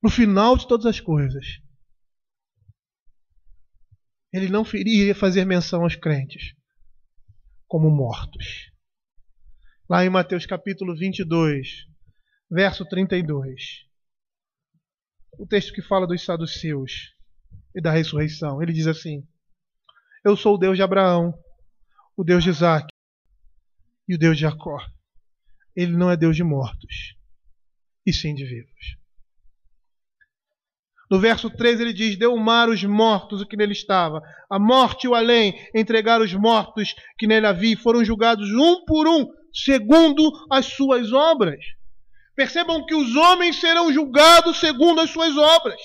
Speaker 1: no final de todas as coisas, ele não iria fazer menção aos crentes como mortos. Lá em Mateus capítulo 22, verso 32, o texto que fala dos saduceus e da ressurreição, ele diz assim: eu sou o Deus de Abraão, o Deus de Isaac e o Deus de Jacó. Ele não é Deus de mortos, e sim de vivos. No verso 3 ele diz: deu o mar os mortos, o que nele estava. A morte e o além entregaram os mortos que nele havia, e foram julgados um por um, segundo as suas obras. Percebam que os homens serão julgados segundo as suas obras.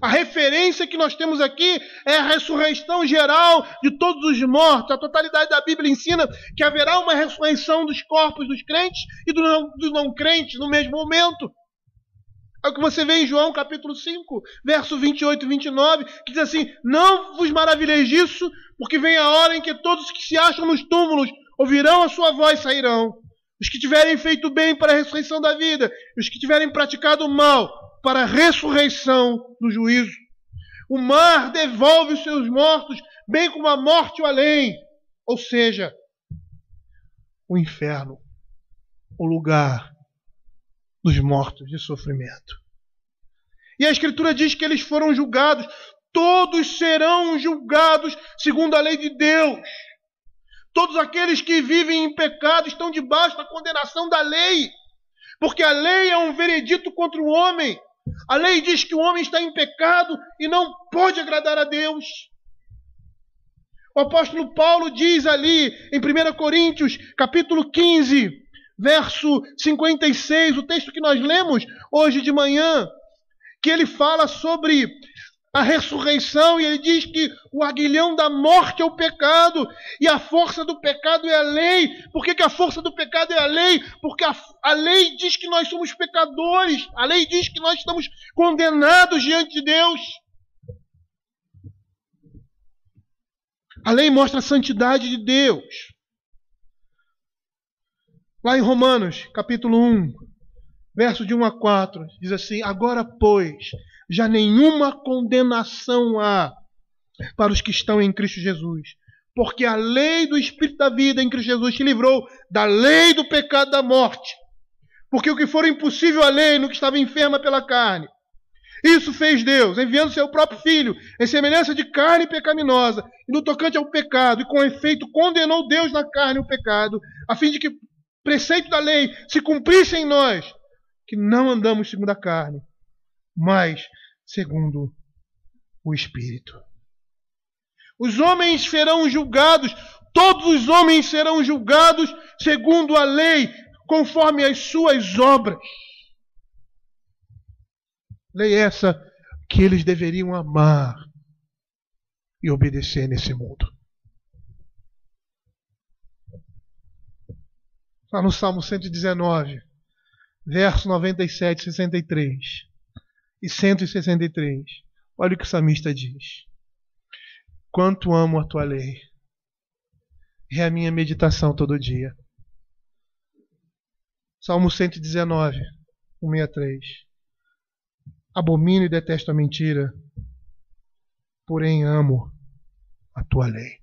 Speaker 1: A referência que nós temos aqui é a ressurreição geral de todos os mortos. A totalidade da Bíblia ensina que haverá uma ressurreição dos corpos dos crentes e dos não crentes no mesmo momento. É o que você vê em João capítulo 5, verso 28 e 29, que diz assim: não vos maravilheis disso, porque vem a hora em que todos que se acham nos túmulos ouvirão a sua voz e sairão. Os que tiverem feito bem para a ressurreição da vida, e os que tiverem praticado o mal para a ressurreição do juízo. O mar devolve os seus mortos, bem como a morte e o além. Ou seja, o inferno, o lugar dos mortos de sofrimento. E a Escritura diz que eles foram julgados. Todos serão julgados segundo a lei de Deus. Todos aqueles que vivem em pecado estão debaixo da condenação da lei. Porque a lei é um veredito contra o homem. A lei diz que o homem está em pecado e não pode agradar a Deus. O apóstolo Paulo diz ali em 1 Coríntios, capítulo 15, verso 56, o texto que nós lemos hoje de manhã, que ele fala sobre a ressurreição, e ele diz que o aguilhão da morte é o pecado, e a força do pecado é a lei. Por que a força do pecado é a lei? Porque a lei diz que nós somos pecadores, a lei diz que nós estamos condenados diante de Deus. A lei mostra a santidade de Deus. Lá em Romanos, capítulo 1, verso de 1 a 4, diz assim: agora, pois, já nenhuma condenação há para os que estão em Cristo Jesus, porque a lei do Espírito da vida em Cristo Jesus te livrou da lei do pecado e da morte. Porque o que for impossível à lei, no que estava enferma pela carne, isso fez Deus, enviando seu próprio Filho, em semelhança de carne pecaminosa, e no tocante ao pecado, e com efeito condenou Deus na carne o pecado, a fim de que o preceito da lei se cumprisse em nós, que não andamos segundo a carne, mas segundo o Espírito. Os homens serão julgados, todos os homens serão julgados segundo a lei, conforme as suas obras. Lei essa que eles deveriam amar e obedecer nesse mundo. Está no Salmo 119, verso 97, 63 e 163. Olha o que o salmista diz. Quanto amo a tua lei. É a minha meditação todo dia. Salmo 119, 163. Abomino e detesto a mentira, porém amo a tua lei.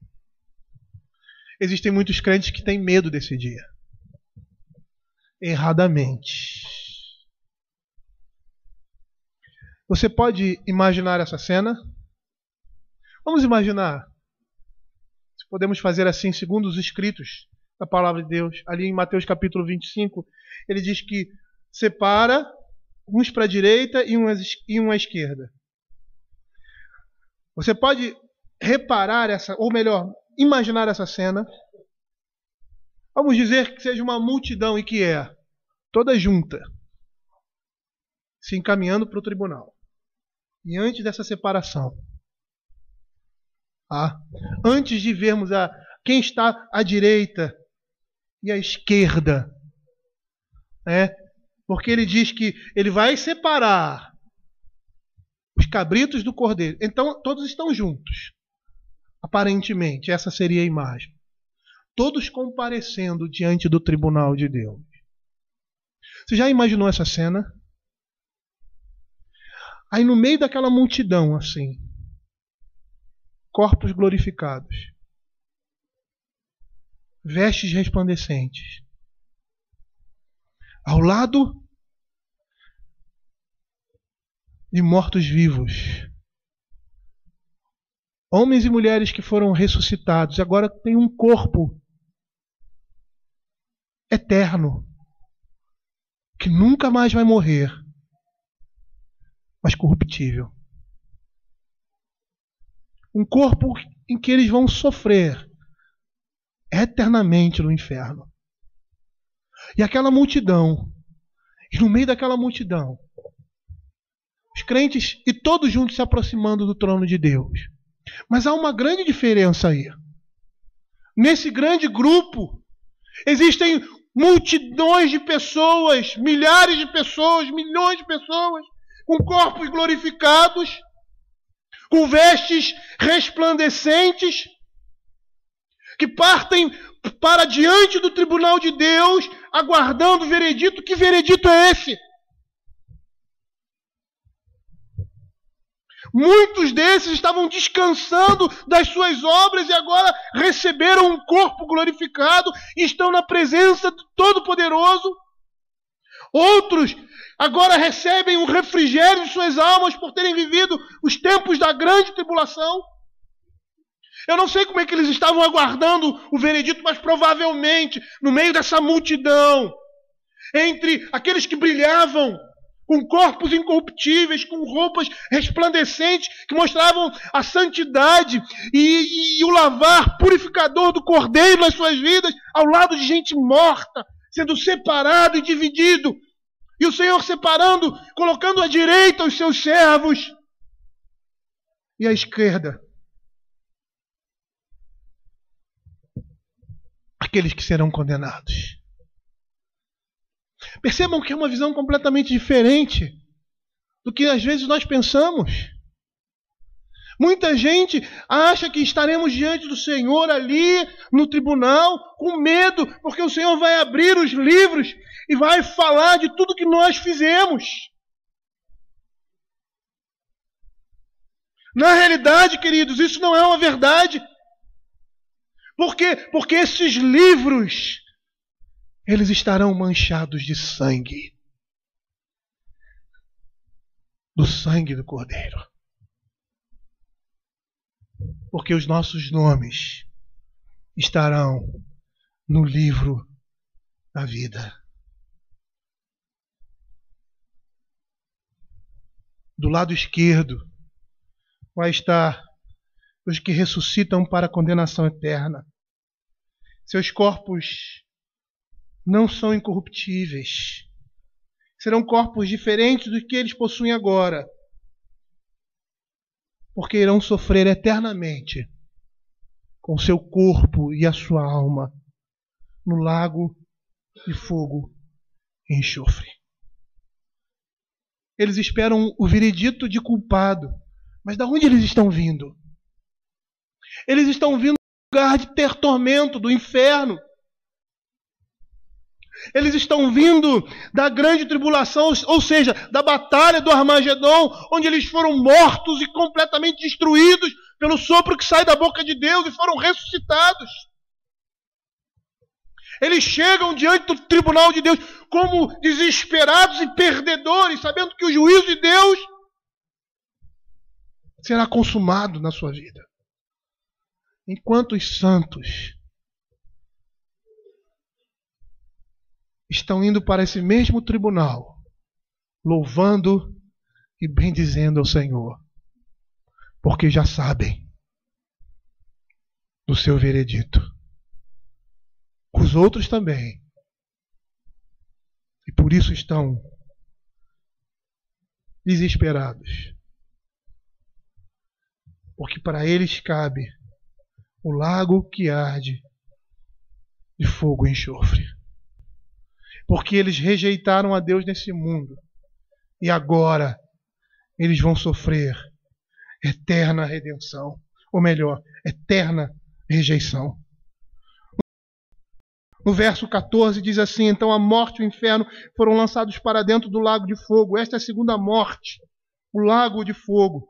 Speaker 1: Existem muitos crentes que têm medo desse dia. Erradamente. Você pode imaginar essa cena? Vamos imaginar. Se podemos fazer assim, segundo os escritos da palavra de Deus. Ali em Mateus capítulo 25, ele diz que separa uns para a direita e um à esquerda. Você pode reparar essa, ou melhor, imaginar essa cena. Vamos dizer que seja uma multidão, e que é toda junta, se encaminhando para o tribunal. E antes dessa separação, antes de vermos quem está à direita e à esquerda, porque ele diz que ele vai separar os cabritos do cordeiro. Então todos estão juntos. Aparentemente, essa seria a imagem. Todos comparecendo diante do tribunal de Deus. Você já imaginou essa cena? Aí no meio daquela multidão, assim, corpos glorificados, vestes resplandecentes, ao lado de mortos-vivos, homens e mulheres que foram ressuscitados, agora tem um corpo eterno, que nunca mais vai morrer, mas corruptível. Um corpo em que eles vão sofrer eternamente no inferno. E aquela multidão, e no meio daquela multidão, os crentes e todos juntos se aproximando do trono de Deus. Mas há uma grande diferença aí. Nesse grande grupo, existem multidões de pessoas, milhares de pessoas, milhões de pessoas, com corpos glorificados, com vestes resplandecentes, que partem para diante do tribunal de Deus, aguardando o veredito. Que veredito é esse? Muitos desses estavam descansando das suas obras e agora receberam um corpo glorificado e estão na presença do Todo-Poderoso. Outros agora recebem um refrigério de suas almas por terem vivido os tempos da grande tribulação. Eu não sei como é que eles estavam aguardando o veredito, mas provavelmente no meio dessa multidão, entre aqueles que brilhavam com corpos incorruptíveis, com roupas resplandecentes, que mostravam a santidade e o lavar purificador do Cordeiro nas suas vidas, ao lado de gente morta, sendo separado e dividido. E o Senhor separando, colocando à direita os seus servos e à esquerda aqueles que serão condenados. Percebam que é uma visão completamente diferente do que às vezes nós pensamos. Muita gente acha que estaremos diante do Senhor ali no tribunal com medo, porque o Senhor vai abrir os livros e vai falar de tudo que nós fizemos. Na realidade, queridos, isso não é uma verdade. Por quê? Porque esses livros, eles estarão manchados de sangue. Do sangue do Cordeiro. Porque os nossos nomes estarão no livro da vida. Do lado esquerdo vai estar os que ressuscitam para a condenação eterna. Seus corpos não são incorruptíveis. Serão corpos diferentes do que eles possuem agora. porque irão sofrer eternamente com seu corpo e a sua alma no lago de fogo e enxofre. Eles esperam o veredito de culpado. Mas de onde eles estão vindo? Eles estão vindo do lugar de ter tormento, do inferno. Eles estão vindo da grande tribulação, ou seja, da batalha do Armagedon, onde eles foram mortos e completamente destruídos pelo sopro que sai da boca de Deus e foram ressuscitados. Eles chegam diante do tribunal de Deus como desesperados e perdedores, sabendo que o juízo de Deus será consumado na sua vida. Enquanto os santos estão indo para esse mesmo tribunal, louvando e bendizendo ao Senhor, porque já sabem do seu veredito. Os outros também. E por isso estão desesperados. Porque para eles cabe o lago que arde de fogo e enxofre. Porque eles rejeitaram a Deus nesse mundo. E agora eles vão sofrer eterna redenção. Ou melhor, eterna rejeição. No verso 14 diz assim: então a morte e o inferno foram lançados para dentro do lago de fogo. Esta é a segunda morte, o lago de fogo.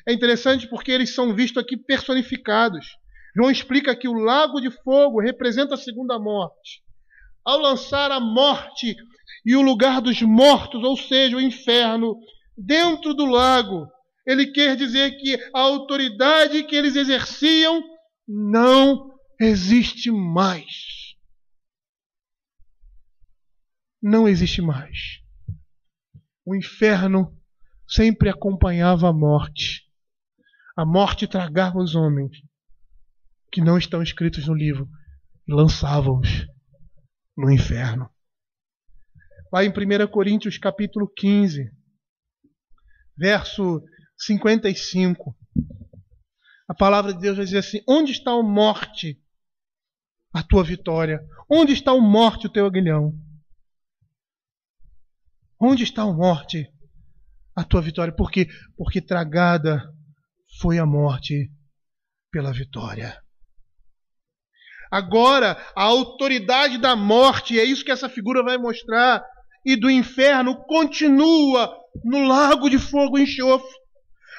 Speaker 1: É interessante porque eles são vistos aqui personificados. João explica que o lago de fogo representa a segunda morte. Ao lançar a morte e o lugar dos mortos, ou seja, o inferno, dentro do lago, ele quer dizer que a autoridade que eles exerciam não existe mais. Não existe mais. O inferno sempre acompanhava a morte. A morte tragava os homens que não estão escritos no livro e lançava-os no inferno. Lá em 1 Coríntios capítulo 15, verso 55, a palavra de Deus vai dizer assim: onde está a morte, a tua vitória? Onde está a morte, o teu aguilhão? Onde está a morte, a tua vitória? Por quê? Porque tragada foi a morte pela vitória. Agora, a autoridade da morte, é isso que essa figura vai mostrar, e do inferno continua no lago de fogo e enxofre.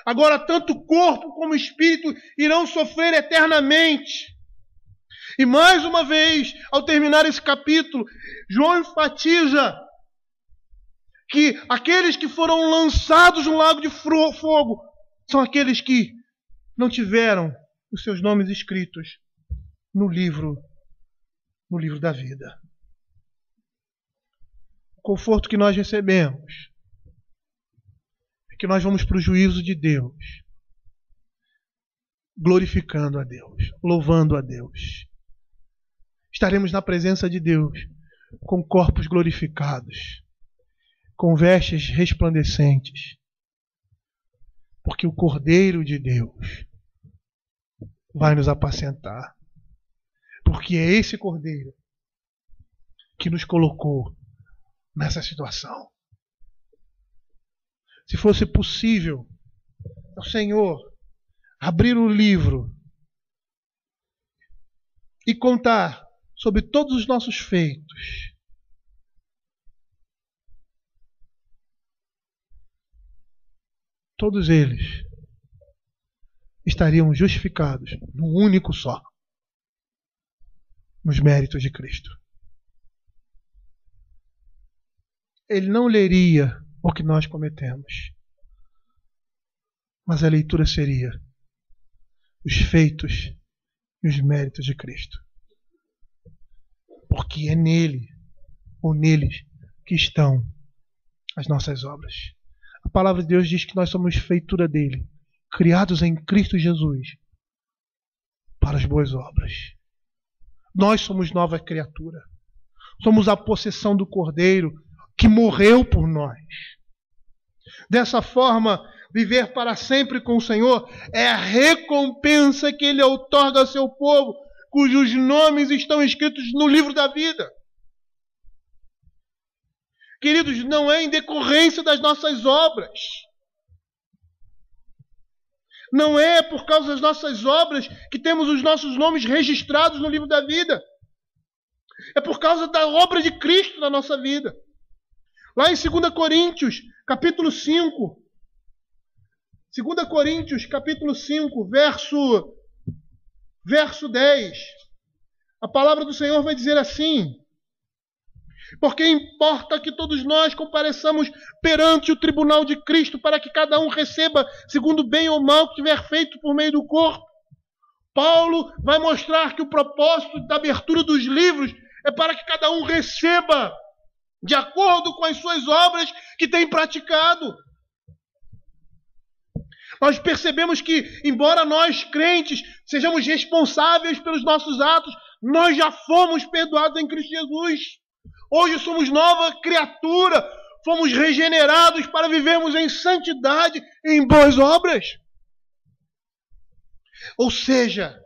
Speaker 1: Agora, tanto o corpo como o espírito irão sofrer eternamente. E mais uma vez, ao terminar esse capítulo, João enfatiza que aqueles que foram lançados no lago de fogo são aqueles que não tiveram os seus nomes escritos no livro da vida. O conforto que nós recebemos é que nós vamos para o juízo de Deus, glorificando a Deus, louvando a Deus. Estaremos na presença de Deus com corpos glorificados, com vestes resplandecentes, porque o Cordeiro de Deus vai nos apacentar. Porque é esse Cordeiro que nos colocou nessa situação. Se fosse possível ao Senhor abrir o livro e contar sobre todos os nossos feitos, todos eles estariam justificados num único só: nos méritos de Cristo. Ele não leria o que nós cometemos, mas a leitura seria os feitos e os méritos de Cristo. Porque é nele, ou neles, que estão as nossas obras. A palavra de Deus diz que nós somos feitura dele, criados em Cristo Jesus para as boas obras. Nós somos nova criatura. Somos a possessão do Cordeiro que morreu por nós. Dessa forma, viver para sempre com o Senhor, é a recompensa que Ele outorga ao seu povo, cujos nomes estão escritos no livro da vida. Queridos, não é em decorrência das nossas obras. Não é por causa das nossas obras que temos os nossos nomes registrados no livro da vida. É por causa da obra de Cristo na nossa vida. Lá em 2 Coríntios, capítulo 5. 2 Coríntios, capítulo 5, verso 10. A palavra do Senhor vai dizer assim: porque importa que todos nós compareçamos perante o tribunal de Cristo, para que cada um receba segundo o bem ou mal que tiver feito por meio do corpo. Paulo vai mostrar que o propósito da abertura dos livros é para que cada um receba de acordo com as suas obras que tem praticado. Nós percebemos que, embora nós, crentes, sejamos responsáveis pelos nossos atos, nós já fomos perdoados em Cristo Jesus. Hoje somos nova criatura, fomos regenerados para vivermos em santidade e em boas obras. Ou seja,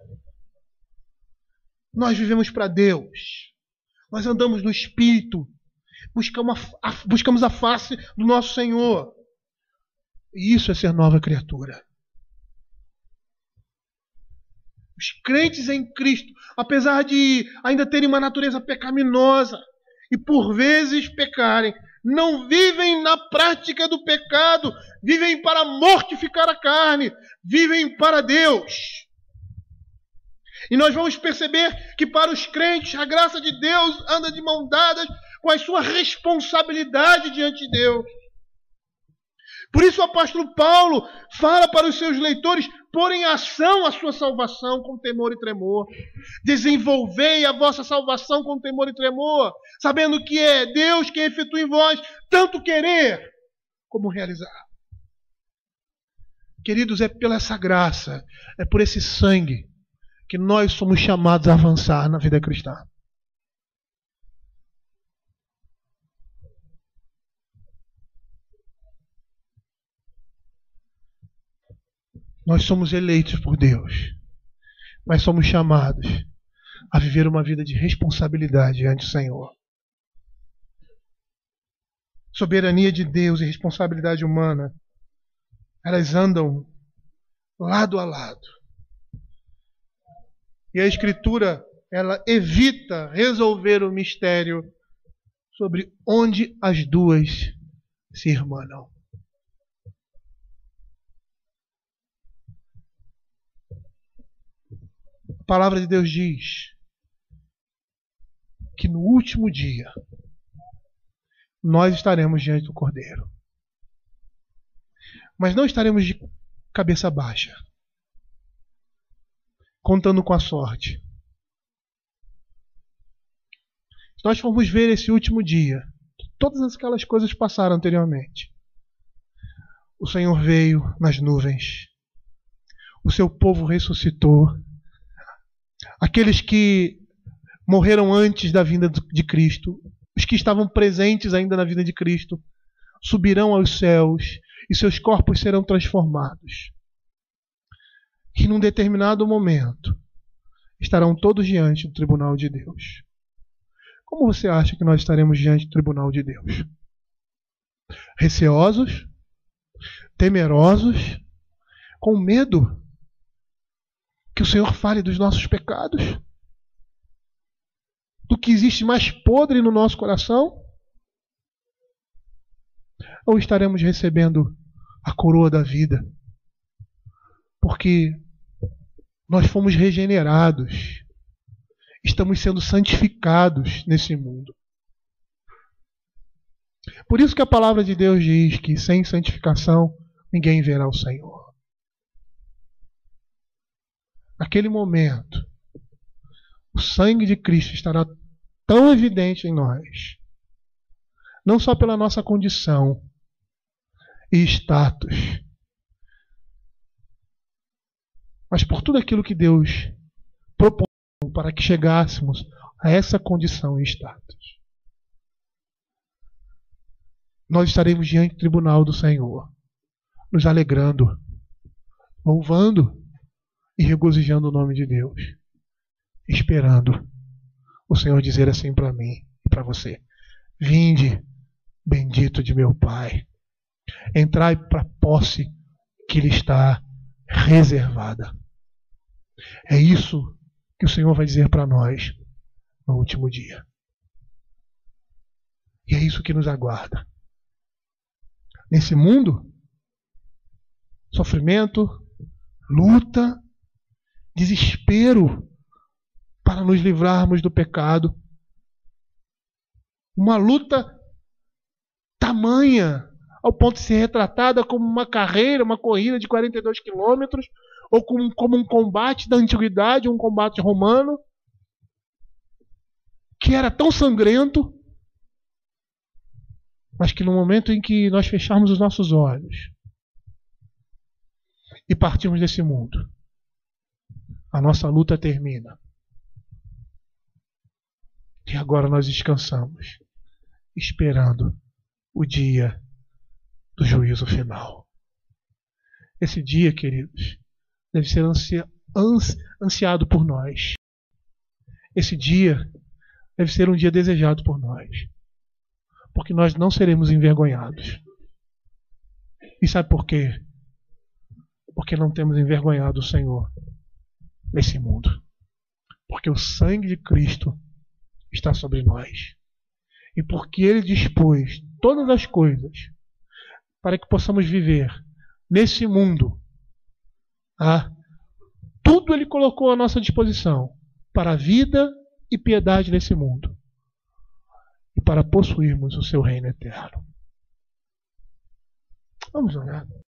Speaker 1: nós vivemos para Deus, nós andamos no Espírito, buscamos a face do nosso Senhor. E isso é ser nova criatura. Os crentes em Cristo, apesar de ainda terem uma natureza pecaminosa e por vezes pecarem, não vivem na prática do pecado, vivem para mortificar a carne, vivem para Deus. E nós vamos perceber que para os crentes a graça de Deus anda de mão dadas com a sua responsabilidade diante de Deus. Por isso o apóstolo Paulo fala para os seus leitores pôr em ação a sua salvação com temor e tremor. Desenvolvei a vossa salvação com temor e tremor, sabendo que é Deus quem efetua em vós tanto querer como realizar. Queridos, é pela essa graça, é por esse sangue que nós somos chamados a avançar na vida cristã. Nós somos eleitos por Deus, mas somos chamados a viver uma vida de responsabilidade diante do Senhor. Soberania de Deus e responsabilidade humana, elas andam lado a lado. E a Escritura, ela evita resolver o mistério sobre onde as duas se irmanam. A palavra de Deus diz que no último dia nós estaremos diante do Cordeiro. Mas não estaremos de cabeça baixa, contando com a sorte. Se nós formos ver esse último dia, todas aquelas coisas passaram anteriormente. O Senhor veio nas nuvens. O seu povo ressuscitou. Aqueles que morreram antes da vinda de Cristo, os que estavam presentes ainda na vida de Cristo, subirão aos céus e seus corpos serão transformados. E num determinado momento estarão todos diante do tribunal de Deus. Como você acha que nós estaremos diante do tribunal de Deus? Receosos? Temerosos? Com medo que o Senhor fale dos nossos pecados? Do que existe mais podre no nosso coração? Ou estaremos recebendo a coroa da vida? Porque nós fomos regenerados. Estamos sendo santificados nesse mundo. Por isso que a palavra de Deus diz que sem santificação ninguém verá o Senhor. Naquele momento, o sangue de Cristo estará tão evidente em nós, não só pela nossa condição e status, mas por tudo aquilo que Deus propôs para que chegássemos a essa condição e status. Nós estaremos diante do tribunal do Senhor, nos alegrando, louvando e regozijando o nome de Deus, esperando o Senhor dizer assim para mim e para você: vinde, bendito de meu Pai, entrai para a posse que lhe está reservada. É isso que o Senhor vai dizer para nós no último dia. E é isso que nos aguarda. Nesse mundo, sofrimento, luta, desespero para nos livrarmos do pecado. Uma luta tamanha ao ponto de ser retratada como uma carreira, uma corrida de 42 quilômetros, ou como um combate da antiguidade, um combate romano, que era tão sangrento, mas que no momento em que nós fecharmos os nossos olhos e partirmos desse mundo, a nossa luta termina. E agora nós descansamos, esperando o dia do juízo final. Esse dia, queridos, deve ser ansiado por nós. Esse dia deve ser um dia desejado por nós, porque nós não seremos envergonhados. E sabe por quê? Porque não temos envergonhado o Senhor nesse mundo. Porque o sangue de Cristo está sobre nós. E porque Ele dispôs todas as coisas para que possamos viver nesse mundo. Tudo Ele colocou à nossa disposição para a vida e piedade nesse mundo. E para possuirmos o seu reino eterno. Vamos orar.